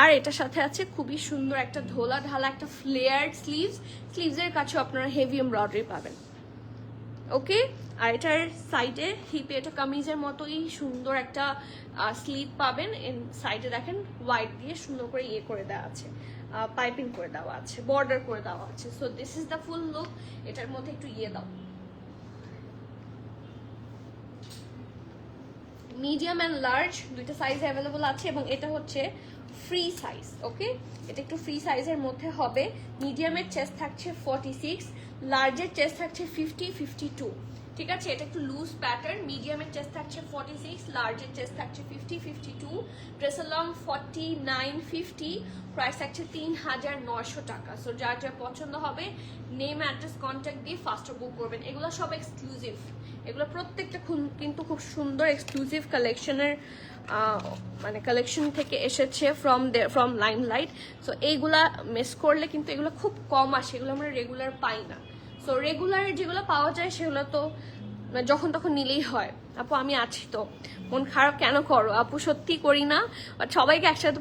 S1: আর এটার সাথে আছে খুবই সুন্দর একটা ঢোলা ঢালা একটা ফ্লেয়ার্ড স্লিভসের কাছেও আপনারা হেভি এমব্রয়ডারি পাবেন। ওকে, আর এটার সাইডে হিপে এটা কামিজের মতোই সুন্দর একটা স্লিভ পাবেন। সাইডে দেখেন হোয়াইট দিয়ে সুন্দর করে ইয়ে করে দেওয়া আছে, পাইপিং করে দেওয়া আছে, বর্ডার করে দেওয়া আছে। So this is the full look. এটার মধ্যে একটু ইয়ে দাও, মিডিয়াম অ্যান্ড লার্জ দুইটা সাইজ অ্যাভেলেবল আছে, এবং এটা হচ্ছে ফ্রি সাইজ। ওকে, এটা একটু ফ্রি সাইজের মধ্যে হবে। মিডিয়ামের চেস্ট থাকছে 46, লার্জের চেস্ট থাকছে 50, 52। ঠিক আছে, এটা একটু লুজ প্যাটার্ন। মিডিয়ামের চেস্ট থাকছে 46, লার্জের চেস্ট থাকছে 50, 52। ড্রেসের লং 49, 50। প্রাইস থাকছে 3,900 টাকা। সো যার যার পছন্দ হবে নেম অ্যাড্রেস কন্ট্যাক্ট দিয়ে ফাস্টার বুক করবেন। এগুলো সব এক্সক্লুসিভ, এগুলো প্রত্যেকটা কিন্তু খুব সুন্দর এক্সক্লুসিভ কালেকশনের মানে কালেকশন থেকে এসেছে ফ্রম লাইমলাইট। সো এইগুলা মিস করলে কিন্তু এগুলো খুব কম আসে, এগুলো আমরা রেগুলার পাই না। সো রেগুলার যেগুলো পাওয়া যায় সেগুলো তো যখন তখন নিলেই হয়। আপু আমি আছি তো, মন খারাপ কেন করো আপু? সত্যি করি না, বাট সবাইকে একসাথে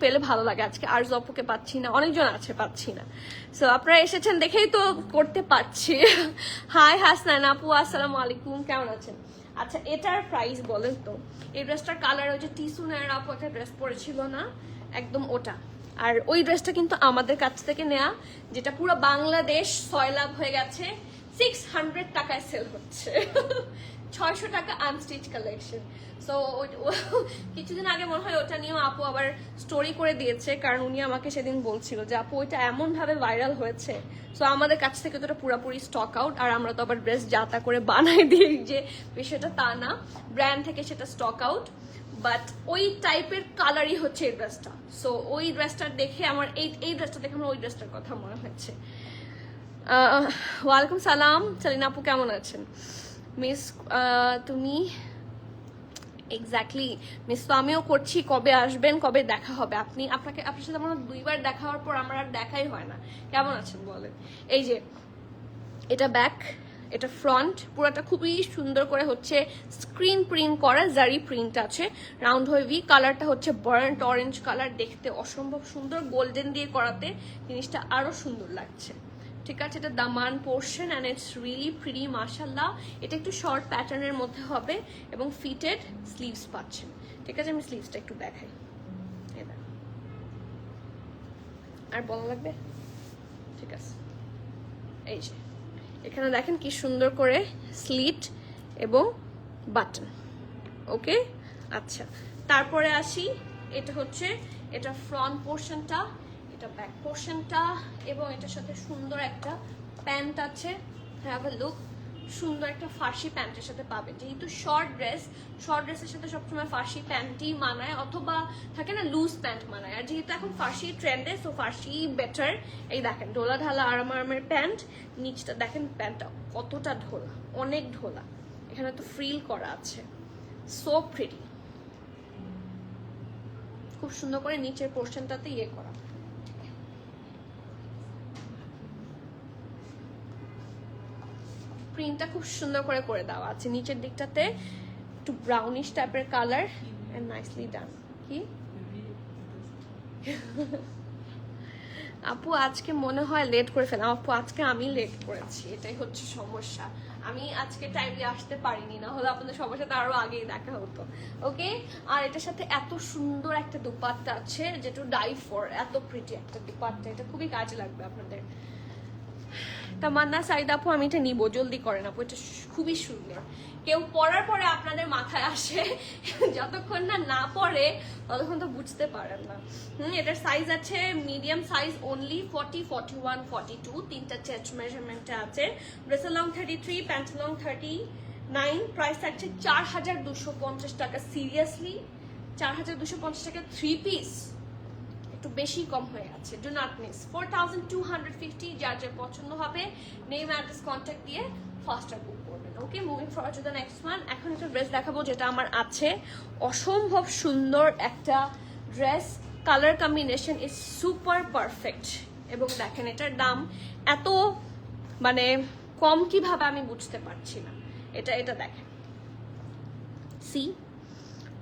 S1: পেলে ভালো লাগে। আজকে আর আপুকে পাচ্ছি না, অনেকজন আছে পাচ্ছি না। সো আপনারা এসেছেন দেখেই তো করতে পারছি। হাই হাসনান আপু, আসসালামু আলাইকুম, কেমন আছেন? আচ্ছা, এটার প্রাইস বলেন তো? এই ড্রেসটার কালার ওই যে টিসুনের আপু একটা ড্রেস পরেছিল না, একদম ওটা। আর ওই ড্রেসটা কিন্তু আমাদের কাছ থেকে নেয়া, যেটা পুরো বাংলাদেশ সয়লাভ হয়ে গেছে। 600 টাকায় সেল হচ্ছে, 600 টাকা আনস্টিচ কালেকশন। সো কিছুদিন আগে মনে হয় ওটা নিয়েও আপু আবার স্টোরি করে দিয়েছে, কারণ উনি আমাকে সেদিন বলছিল যে আপু ওইটা এমন ভাবে ভাইরাল হয়েছে। সো আমাদের কাছ থেকে তো ওটা পুরোপুরি স্টক আউট, আর আমরা তো আবার ড্রেস যাতা করে বানাই দিই যে বিষয়টা তা না, ব্র্যান্ড থেকে সেটা স্টক আউট। বাট ওই টাইপের কালারই হচ্ছে এই ড্রেসটা। সো ওই ড্রেসটা দেখে আমার এই ড্রেসটা দেখে আমার ওই ড্রেসটার কথা মনে হচ্ছে। ওয়ালাইকুম সালাম সালিনা আপু, কেমন আছেন? মিস তুমি এক্স্যাক্টলি মিস তো আমিও করছি। কবে আসবেন, কবে দেখা হবে? আপনার সাথে আমার 2বার দেখা হওয়ার পর আমার আর দেখাই হয় না। কেমন আছেন বলেন? এই যে এটা ব্যাক, এটা ফ্রন্ট পুরোটা খুবই সুন্দর করে হচ্ছে স্ক্রিন প্রিন্ট করা, জারি প্রিন্ট আছে, রাউন্ড হয়ে ভি। কালারটা হচ্ছে বার্ন্ট অরেঞ্জ কালার, দেখতে অসম্ভব সুন্দর, গোল্ডেন দিয়ে করাতে জিনিসটা আরো সুন্দর লাগছে। ঠিক আছে, এটা দামান portion and it's really pretty মাশাআল্লাহ। এটা একটু শর্ট প্যাটার্নের মধ্যে হবে এবং ফিটেড স্লিভস পাচ্ছেন। ঠিক আছে, আমি স্লিভসটা একটু দেখাই। আর বলা লাগবে? ঠিক আছে, এই যে এখানে দেখেন কি সুন্দর করে স্লিট এবং বাটন। ওকে, আচ্ছা তারপরে আসি, এটা হচ্ছে এটা ফ্রন্ট পোর্শনটা, এটা ব্যাক পোর্শনটা, এবং এটার সাথে সুন্দর একটা প্যান্ট আছে। হ্যাভ আ লুক, সুন্দর একটা ফার্সি প্যান্টের সাথে পাবেন। যেহেতু শর্ট ড্রেসের সাথে সবসময় ফার্সি প্যান্টই মানায়, অথবা থাকে না লুজ প্যান্ট মানায়। আর যেহেতু এখন ফার্সি ট্রেন্ডে, সো ফার্সি বেটার। এই দেখেন ঢোলা ঢালা আরামের প্যান্ট, নিচটা দেখেন প্যান্টটা কতটা ঢোলা, অনেক ঢোলা। এখানে তো ফ্রিল করা আছে, সো প্রিটি, খুব সুন্দর করে নিচের পোর্শনটাতে ইয়ে করা। প্রিন্টটা খুব সুন্দর করে দেওয়া আছে, নিচের দিকটাতে একটু ব্রাউনিশ টাইপের কালার এন্ড নাইসলি ডান। কি আপু আজকে মনে হয় লেট করে ফেলাম? আপু আজকে আমি লেট করেছি, এটাই হচ্ছে সমস্যা। আমি আজকে টাইমলি আসতে পারিনি, না হলে আপনাদের সবার সাথে আরো আগেই দেখা হতো। ওকে, আর এটার সাথে এত সুন্দর একটা দুপাট্টা আছে, যেটা ডাই ফর, এত প্রিটি একটা দুপাট্টা, এটা খুবই কাজে লাগবে আপনাদের। তামান্না সাইদ আপু আমি এটা নিবো, জলদি করেন আপু, এটা খুবই সুন্দর। কেউ পরার পরে আপনাদের মাথায় আসে, যতক্ষণ না পরে ততক্ষণ তো বুঝতে পারেন না। এটার সাইজ আছে মিডিয়াম সাইজ অনলি 40, 41, 42, তিনটা চেস্ট মেজারমেন্টে আছে। ড্রেসের লং 33, প্যান্ট লং 39, প্রাইস থাকছে 4250 টাকা। সিরিয়াসলি 4250 টাকা 3 পিস, একটু বেশি কম হয়ে আছে। Do not miss, 4250। যার যার পছন্দ হবে নেম অ্যাড্রেস কন্ট্যাক্ট দিয়ে ফাস্টার বুক করবেন। Okay, moving forward to the next one. এখন একটা ড্রেস দেখাবো যেটা আমার আছে, অসম্ভব সুন্দর একটা dress, colour combination is super perfect. এবং দেখেন এটার দাম এত মানে কম কিভাবে আমি বুঝতে পারছি না। এটা দেখেন, সি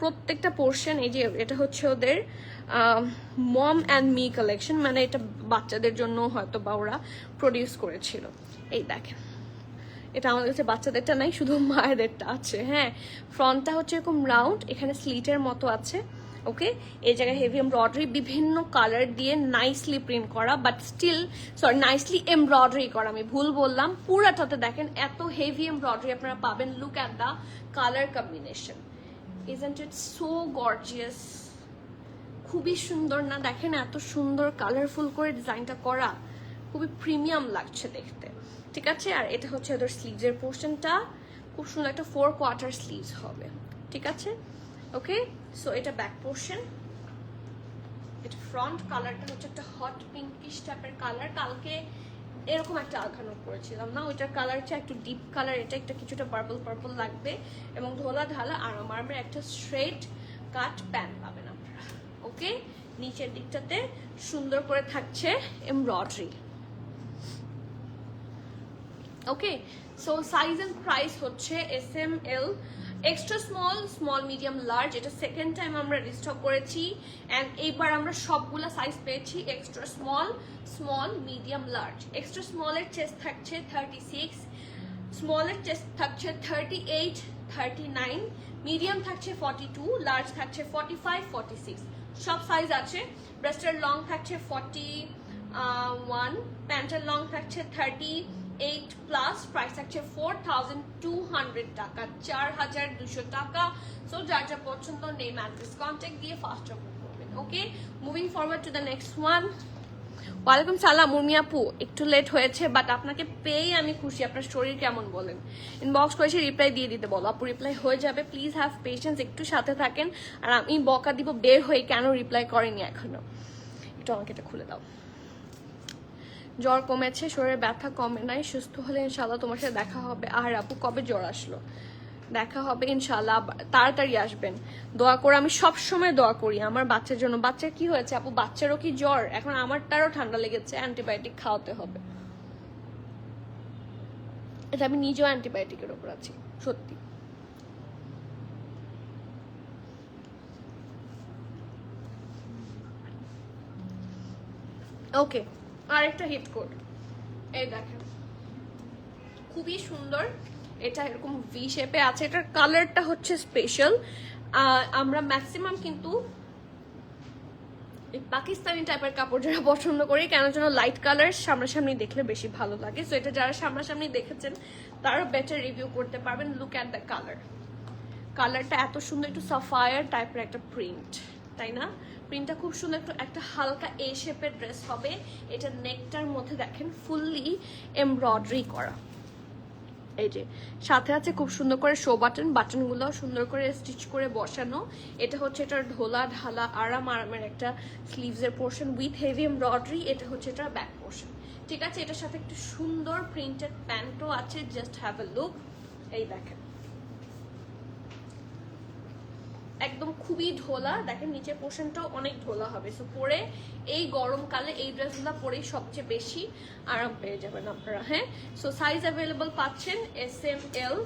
S1: প্রত্যেকটা পোর্শন, এই যে এটা হচ্ছে ওদের মম অ্যান্ড মি কালেকশন, মানে এটা বাচ্চাদের জন্য হয়তো বা ওরা প্রডিউস করেছিল। এই দেখেন, এটা আমাদের কাছে বাচ্চাদেরটা নাই, শুধু মায়েদেরটা আছে। হ্যাঁ, ফ্রন্টটা হচ্ছে এরকম রাউন্ড, এখানে স্লিটের মতো আছে। ওকে, এই জায়গায় হেভি এমব্রয়ডারি, বিভিন্ন কালার দিয়ে নাইসলি প্রিন্ট করা, বাট স্টিল নাইসলি এমব্রয়ডারি করা, আমি ভুল বললাম। পুরাটাতে দেখেন এত হেভি এমব্রয়ডারি আপনারা পাবেন। Look at the colour combination, isn't it so gorgeous? খুবই সুন্দর না? দেখেন এত সুন্দর কালারফুল করে ডিজাইনটা করা, খুবই প্রিমিয়াম লাগছে দেখতে। ঠিক আছে, আর এটা হচ্ছে ওদের স্লিভসের পোর্শনটা, খুব সুন্দর একটা 4 কোয়ার্টার স্লিভস হবে। ঠিক আছে, ওকে, সো এটা ব্যাক পোর্শন, এটা ফ্রন্ট। কালারটা হচ্ছে একটা হট পিঙ্কিশ টাইপের কালার, কালকে এরকম একটা আলখানো করেছিলাম না, ওইটার কালার হচ্ছে একটু ডিপ কালার, এটা একটা কিছুটা পার্পল লাগবে। এবং ধোলা ঢালা আরামের একটা স্ট্রেট কাট প্যান্ট পাবেন আপনারা। ওকে, নিচের দিকটাতে সুন্দর করে থাকছে embroidery. Okay, so size and price হচ্ছে SML, extra small, medium, large. এটা সেকেন্ড টাইম আমরা রিস্টক করেছি, অ্যান্ড এইবার আমরা সবগুলা সাইজ পেয়েছি extra small, medium, large. Extra স্মলের চেস্ট থাকছে 36, স্মলের চেস্ট থাকছে 38, 39, মিডিয়াম থাকছে 42, লার্জ থাকছে 45, 46, সব সাইজ আছে। ব্রেস্টের লং থাকছে 41, প্যান্টের লং থাকছে 38 প্লাস, প্রাইস থাকছে 4200 টাকা, 4200 টাকা। সো যার যা পছন্দ নেম অ্যাড্রেস কন্ট্যাক্ট দিয়ে ফাস্টার বুক করবেন। Okay, moving forward to the next one. ওয়ালাইকুম সালাম উর্মি আপু, একটু লেট হয়েছে, বাট আপনাকে পেয়ে আমি খুশি। আপনার শরীর কেমন বলেন? ইনবক্স করেছি, রিপ্লাই দিয়ে দিতে বলো। আপু রিপ্লাই হয়ে যাবে, প্লিজ হ্যাভ পেশেন্স, একটু সাথে থাকেন। আর আমি বকা দিব বের হয়ে কেন রিপ্লাই করেনি এখনো। একটু আমাকে এটা খুলে দাও। জ্বর কমেছে, শরীরে ব্যথা কমে নাই, সুস্থ হলে ইনশাল্লাহ তোমার সাথে দেখা হবে। আর আপু কবে জ্বর আসলো? দেখা হবে ইনশাল্লাহ, তাড়াতাড়ি আসবেন। দোয়া করে, আমি সব সময় দোয়া করি আমার বাচ্চার জন্য। বাচ্চার কি হয়েছে আপু? বাচ্চারও কি জ্বর? এখন আমারটারও ঠান্ডা লেগেছে, অ্যান্টিবায়োটিক খাওয়াতে হবে। এটা আমি নিজেও অ্যান্টিবায়োটিকের ওপর আছি সত্যি। ওকে, আরেকটা হিট কোট, এই দেখেন খুবই সুন্দর। এটা এরকম ভি শেপে আছে, এটার কালারটা হচ্ছে স্পেশাল। আমরা ম্যাক্সিমাম কিন্তু পাকিস্তানি টাইপের কাপড় যারা পছন্দ করি, কেন যেন লাইট কালার সামনাসামনি দেখলে বেশি ভালো লাগে। সো এটা যারা সামনাসামনি দেখেছেন তারা বেটার রিভিউ করতে পারবেন। লুক অ্যাট দ্য কালার, কালারটা এত সুন্দর, একটু সাফায়ার টাইপের একটা প্রিন্ট, তাই না? প্রিন্টটা খুব সুন্দর, একটু একটা হালকা এ শেপের ড্রেস হবে। এটা নেকটার মধ্যে দেখেন ফুললি এমব্রয়ডারি করা, এই যে সাথে আছে খুব সুন্দর করে শো বাটন, বাটনগুলো সুন্দর করে স্টিচ করে বসানো। এটা হচ্ছে এটার ঢোলা ঢালা আরামের একটা স্লিভসের পোর্শন উইথ হেভি এমব্রয়ডারি। এটা হচ্ছে এটার ব্যাক পোর্শন, ঠিক আছে? এটার সাথে একটু সুন্দর প্রিন্টেড প্যান্টও আছে, জাস্ট হ্যাভ এ লুক। এই দেখেন একদম খুবই ঢোলা, দেখেন নিচের পোর্শনটাও অনেক ঢোলা হবে। সো পরে এই গরমকালে এই ড্রেসগুলো পরেই সবচেয়ে বেশি আরাম পেয়ে যাবেন আপনারা। হ্যাঁ, সো সাইজ অ্যাভেলেবল পাচ্ছেন এস এম এল,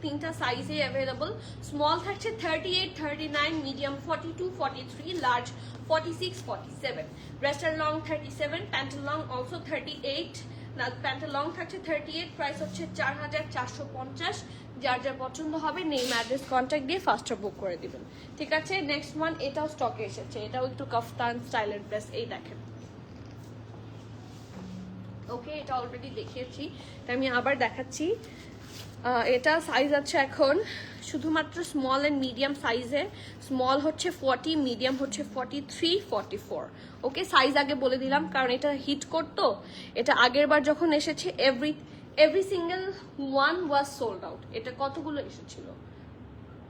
S1: তিনটা সাইজে অ্যাভেলেবল। স্মল থাকছে 38, 39, মিডিয়াম 42, 43, লার্জ 46, 47, ড্রেসটার লং 37, প্যান্টের লং অলসো 38। না, প্যান্টের লং থাকছে 38, প্রাইস হচ্ছে 4450। যার যার পছন্দ হবে নেম অ্যাড্রেস কন্ট্যাক্ট দিয়ে ফার্স্টটা বুক করে দিবেন, ঠিক আছে? নেক্সট ওয়ান, এটাও স্টকে এসেছে, এটাও একটু কাফতান স্টাইলের ড্রেস, এই দেখেন। ওকে, এটা অলরেডি দেখিয়েছি, তাই আমি আবার দেখাচ্ছি। এটা সাইজ আছে এখন শুধুমাত্র স্মল অ্যান্ড মিডিয়াম সাইজে। স্মল হচ্ছে 40, মিডিয়াম হচ্ছে 43, 44। ওকে, সাইজ আগে বলে দিলাম কারণ এটা হিট করতো। এটা আগের বার যখন এসেছে every single one was sold out. এটা কতগুলো এসেছিল,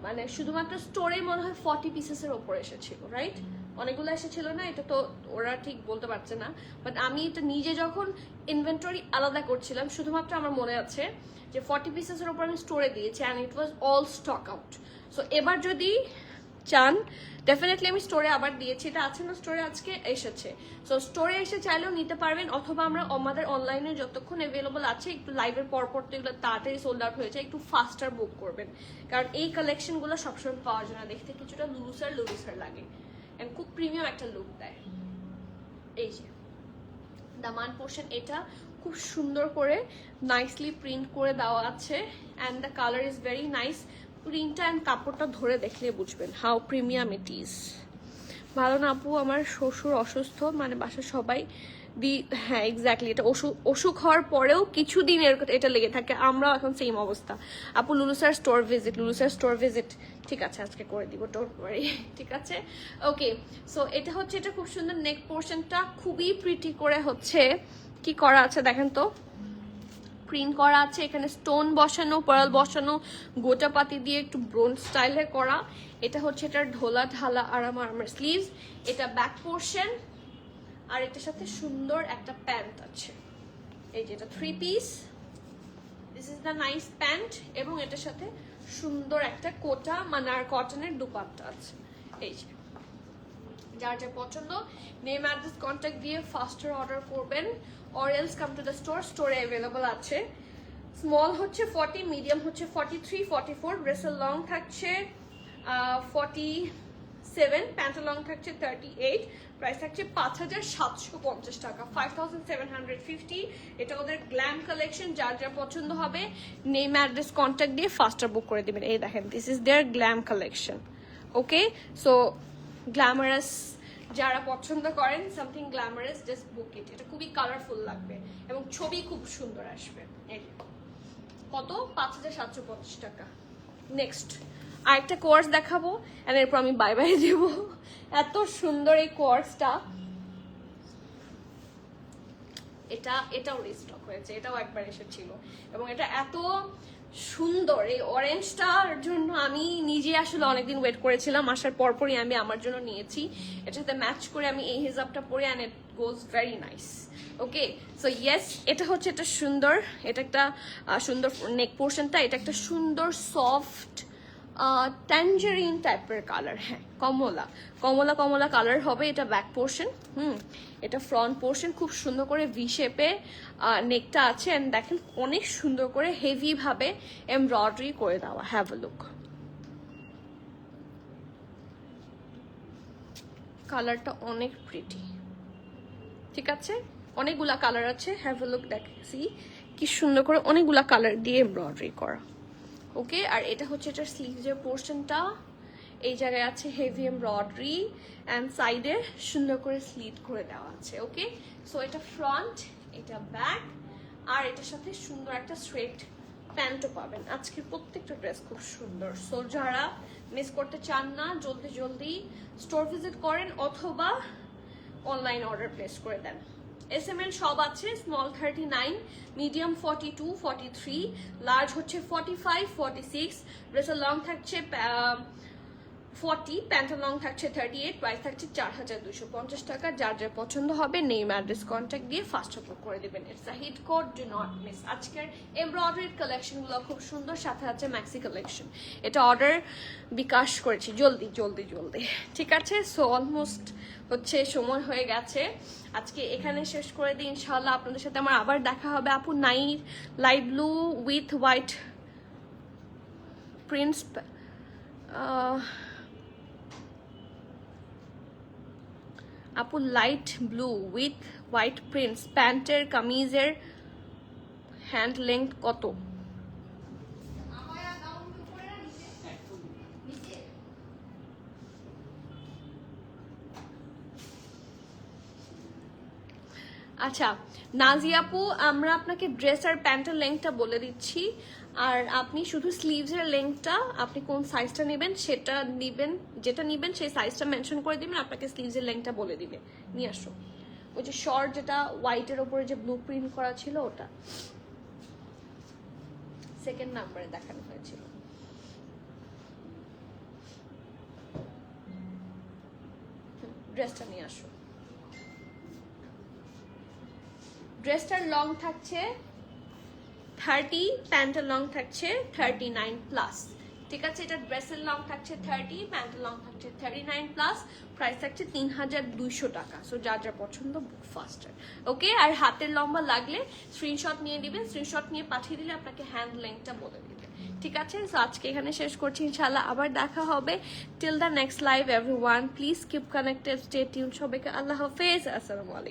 S1: মানে শুধুমাত্র স্টোরে মনে হয় 40 পিসেসের ওপর এসেছিল, রাইট? অনেকগুলো এসেছিল না, এটা তো ওরা ঠিক বলতে পারছে না। বাট আমি এটা নিজে যখন ইনভেন্টরি আলাদা করছিলাম, শুধুমাত্র আমার মনে আছে যে 40 পিসেসের ওপর আমি স্টোরে দিয়েছি and it was all stock out. So এবার যদি চান ডেফিনেটলি আমি স্টোরে আবার দিয়েছি, এটা আছে না স্টোরে, আজকে এসেছে। সো স্টোরে এসে চাইলেও নিতে পারবেন, অথবা আমরা আমাদের অনলাইনে যতক্ষণ অ্যাভেলেবল আছে একটু লাইভের পরপর তো এগুলো তাড়াতাড়ি সোল্ড আউট হয়ে যায়, একটু ফাস্টার বুক করবেন, কারণ এই কালেকশনগুলো সবসময় পাওয়া যায় না। দেখতে কিছুটা লুলুসার লাগে এন্ড খুব প্রিমিয়াম একটা লুক দেয়। এই যে দামান পোর্শন, এটা খুব সুন্দর করে নাইসলি প্রিন্ট করে দেওয়া আছে and the colour is very nice. প্রিন্টটা অ্যান্ড কাপড়টা ধরে দেখলে বুঝবেন হাউ প্রিমিয়াম ইট ইজ। ভালো না আপু, আমার শ্বশুর অসুস্থ, মানে বাসার সবাই হ্যাঁ এক্স্যাক্টলি, এটা অসুখ হওয়ার পরেও কিছুদিন এটা লেগে থাকে, আমরাও এখন সেম অবস্থা। আপু লুলুসার স্টোর ভিজিট, ঠিক আছে আজকে করে দিব, ডোন্ট ওয়ারি, ঠিক আছে? ওকে, সো এটা হচ্ছে, এটা খুব সুন্দর নেক পোর্শনটা খুবই প্রিটি করে হচ্ছে কি করা আছে দেখেন তো, প্রিন্ট করা আছে, এখানে স্টোন বসানো, পার্ল বসানো, গোটা পাতি দিয়ে একটু ব্রোঞ্জ স্টাইলে করা। এটা হচ্ছে এটার ঢোলা ঢালা আরামের স্লিভস, এটা ব্যাক পোর্শন, আর এটার সাথে সুন্দর একটা প্যান্ট আছে। এই যে এটা 3 piece, this is the nice pant, এবং এটার সাথে সুন্দর একটা কোটা মানে আর কটনের দুপাট্টা আছে। এই যে যার যা পছন্দ নেম অ্যাড্রেস কন্ট্যাক্ট দিয়ে ফাস্টার অর্ডার করবেন, or else come to the store, স্টোরে অ্যাভেলেবল আছে। স্মল হচ্ছে 40, মিডিয়াম হচ্ছে 43, 44, ড্রেসের লং থাকছে 47, প্যান্টের লং থাকছে 38, প্রাইস থাকছে 5750 টাকা, 5750। এটা ওদের গ্ল্যাম কালেকশন, যার যা পছন্দ হবে নেম অ্যাড্রেস কন্ট্যাক্ট দিয়ে ফাস্টার বুক করে দিবেন। এই দেখেন, this is there glam collection. Okay, so glamorous যারা পছন্দ করেন something glamorous, just book it. এটা খুবই কালারফুল লাগবে এবং ছবি খুব সুন্দর আসবে। কত? 5750 টাকা। নেক্সট আরেকটা কোর্স দেখাবো এন্ড এরপর আমি বাই বাই দেবো। এত সুন্দর এই কোর্সটা, এটাও রিস্টক হয়েছে, এটাও একবার এসেছিল এবং এটা এত সুন্দর। এই অরেঞ্জটার জন্য আমি নিজে আসলে অনেকদিন ওয়েট করেছিলাম, আসার পরপরই আমি আমার জন্য নিয়েছি। এটার সাথে ম্যাচ করে আমি এই হিজাবটা পরে and it goes very nice. Okay, so yes, এটা হচ্ছে এটা সুন্দর, এটা একটা সুন্দর নেক পোর্শনটা, এটা একটা সুন্দর সফট ট্যাঞ্জারিন টাইপের কালার, হ্যাঁ কমলা কমলা কমলা কালার হবে। এটা ব্যাক পোর্শন, এটা ফ্রন্ট পোর্শন, খুব সুন্দর করে ভি শেপে নেকটা আছে। অ্যান্ড দেখেন অনেক সুন্দর করে হেভি ভাবে এমব্রয়ডারি করে দেওয়া। হ্যাভ আ লুক, কালারটা অনেক প্রিটি, ঠিক আছে? অনেকগুলা কালার আছে, হ্যাভ আ লুক, দেখছি কি সুন্দর করে অনেকগুলা কালার দিয়ে এমব্রয়ডারি করা। ওকে, আর এটা হচ্ছে এটার স্লিভসের পোর্শনটা, এই জায়গায় আছে হেভি এমব্রয়ডারি অ্যান্ড সাইডে সুন্দর করে স্লিট করে দেওয়া আছে। ওকে, সো এটা ফ্রন্ট, এটা ব্যাক, আর এটার সাথে সুন্দর একটা স্ট্রেট প্যান্টও পাবেন। আজকের প্রত্যেকটা ড্রেস খুব সুন্দর। সো যারা মিস করতে চান না, জলদি জলদি স্টোর ভিজিট করেন অথবা অনলাইন অর্ডার প্লেস করে দেন। SML সব আছে, স্মল 39, মিডিয়াম 42, 43, লার্জ হচ্ছে 45, 46, ড্রেসের লং থাকছে 40, প্যান্টের লং থাকছে 38, প্রাইস থাকছে 4250 টাকা। যার যার পছন্দ হবে নেম অ্যাড্রেস কন্ট্যাক্ট দিয়ে ফার্স্ট অফ করে দেবেন। It's a hit code, do not miss. আজকের এমব্রয়ডারিড কালেকশনগুলো খুব সুন্দর, সাথে আছে ম্যাক্সি কালেকশন। এটা অর্ডার বিকাশ করেছি, জলদি জলদি জলদি, ঠিক আছে? সো অলমোস্ট হচ্ছে সময় হয়ে গেছে, আজকে এখানে শেষ করে দিই। ইনশাআল্লাহ আপনাদের সাথে আমার আবার দেখা হবে। আপু light blue with white prints, আপু light blue with white prints প্যান্টের কামিজের হ্যান্ড লেংথ কত? আচ্ছা নাজিয়া আপু, আমরা আপনাকে ড্রেস আর প্যান্টের লেংথটা বলে দিচ্ছি, আর আপনি শুধু স্লিভসের লেংথটা আপনি কোন সাইজটা নেবেন সেটা নেবেন, যেটা নেবেন সেই সাইজটা মেনশন করে দিবেন, আপনাকে স্লিভসের লেংথটা বলে দিবে। নিয়ে আসো ওই যে শর্ট, যেটা হোয়াইটের ওপরে যে ব্লু প্রিন্ট করা ছিল, ওটা সেকেন্ড নাম্বারে দেখানো হয়েছিল। ড্রেসটা নিয়ে আসো। ড্রেসটার লং থাকছে 30, প্যান্টের লং থাকছে 39 প্লাস, ঠিক আছে? এটা ড্রেসের লং থাকছে 30, প্যান্টের লং থাকছে 39 প্লাস, প্রাইস থাকছে 3200 টাকা। সো যার যা পছন্দ বুক ফাস্টার। ওকে, আর হাতের লম্বা লাগলে স্ক্রিনশট নিয়ে দিবেন, স্ক্রিনশট নিয়ে পাঠিয়ে দিলে আপনাকে হ্যান্ড লেংথটা বলে দিবে, ঠিক আছে? সো আজকে এখানে শেষ করছি, ইনশাআল্লাহ আবার দেখা হবে। Till the next live everyone, please keep connected, stay tune. সবাইকে আল্লাহ হাফেজ, আসসালামু আলাইকুম।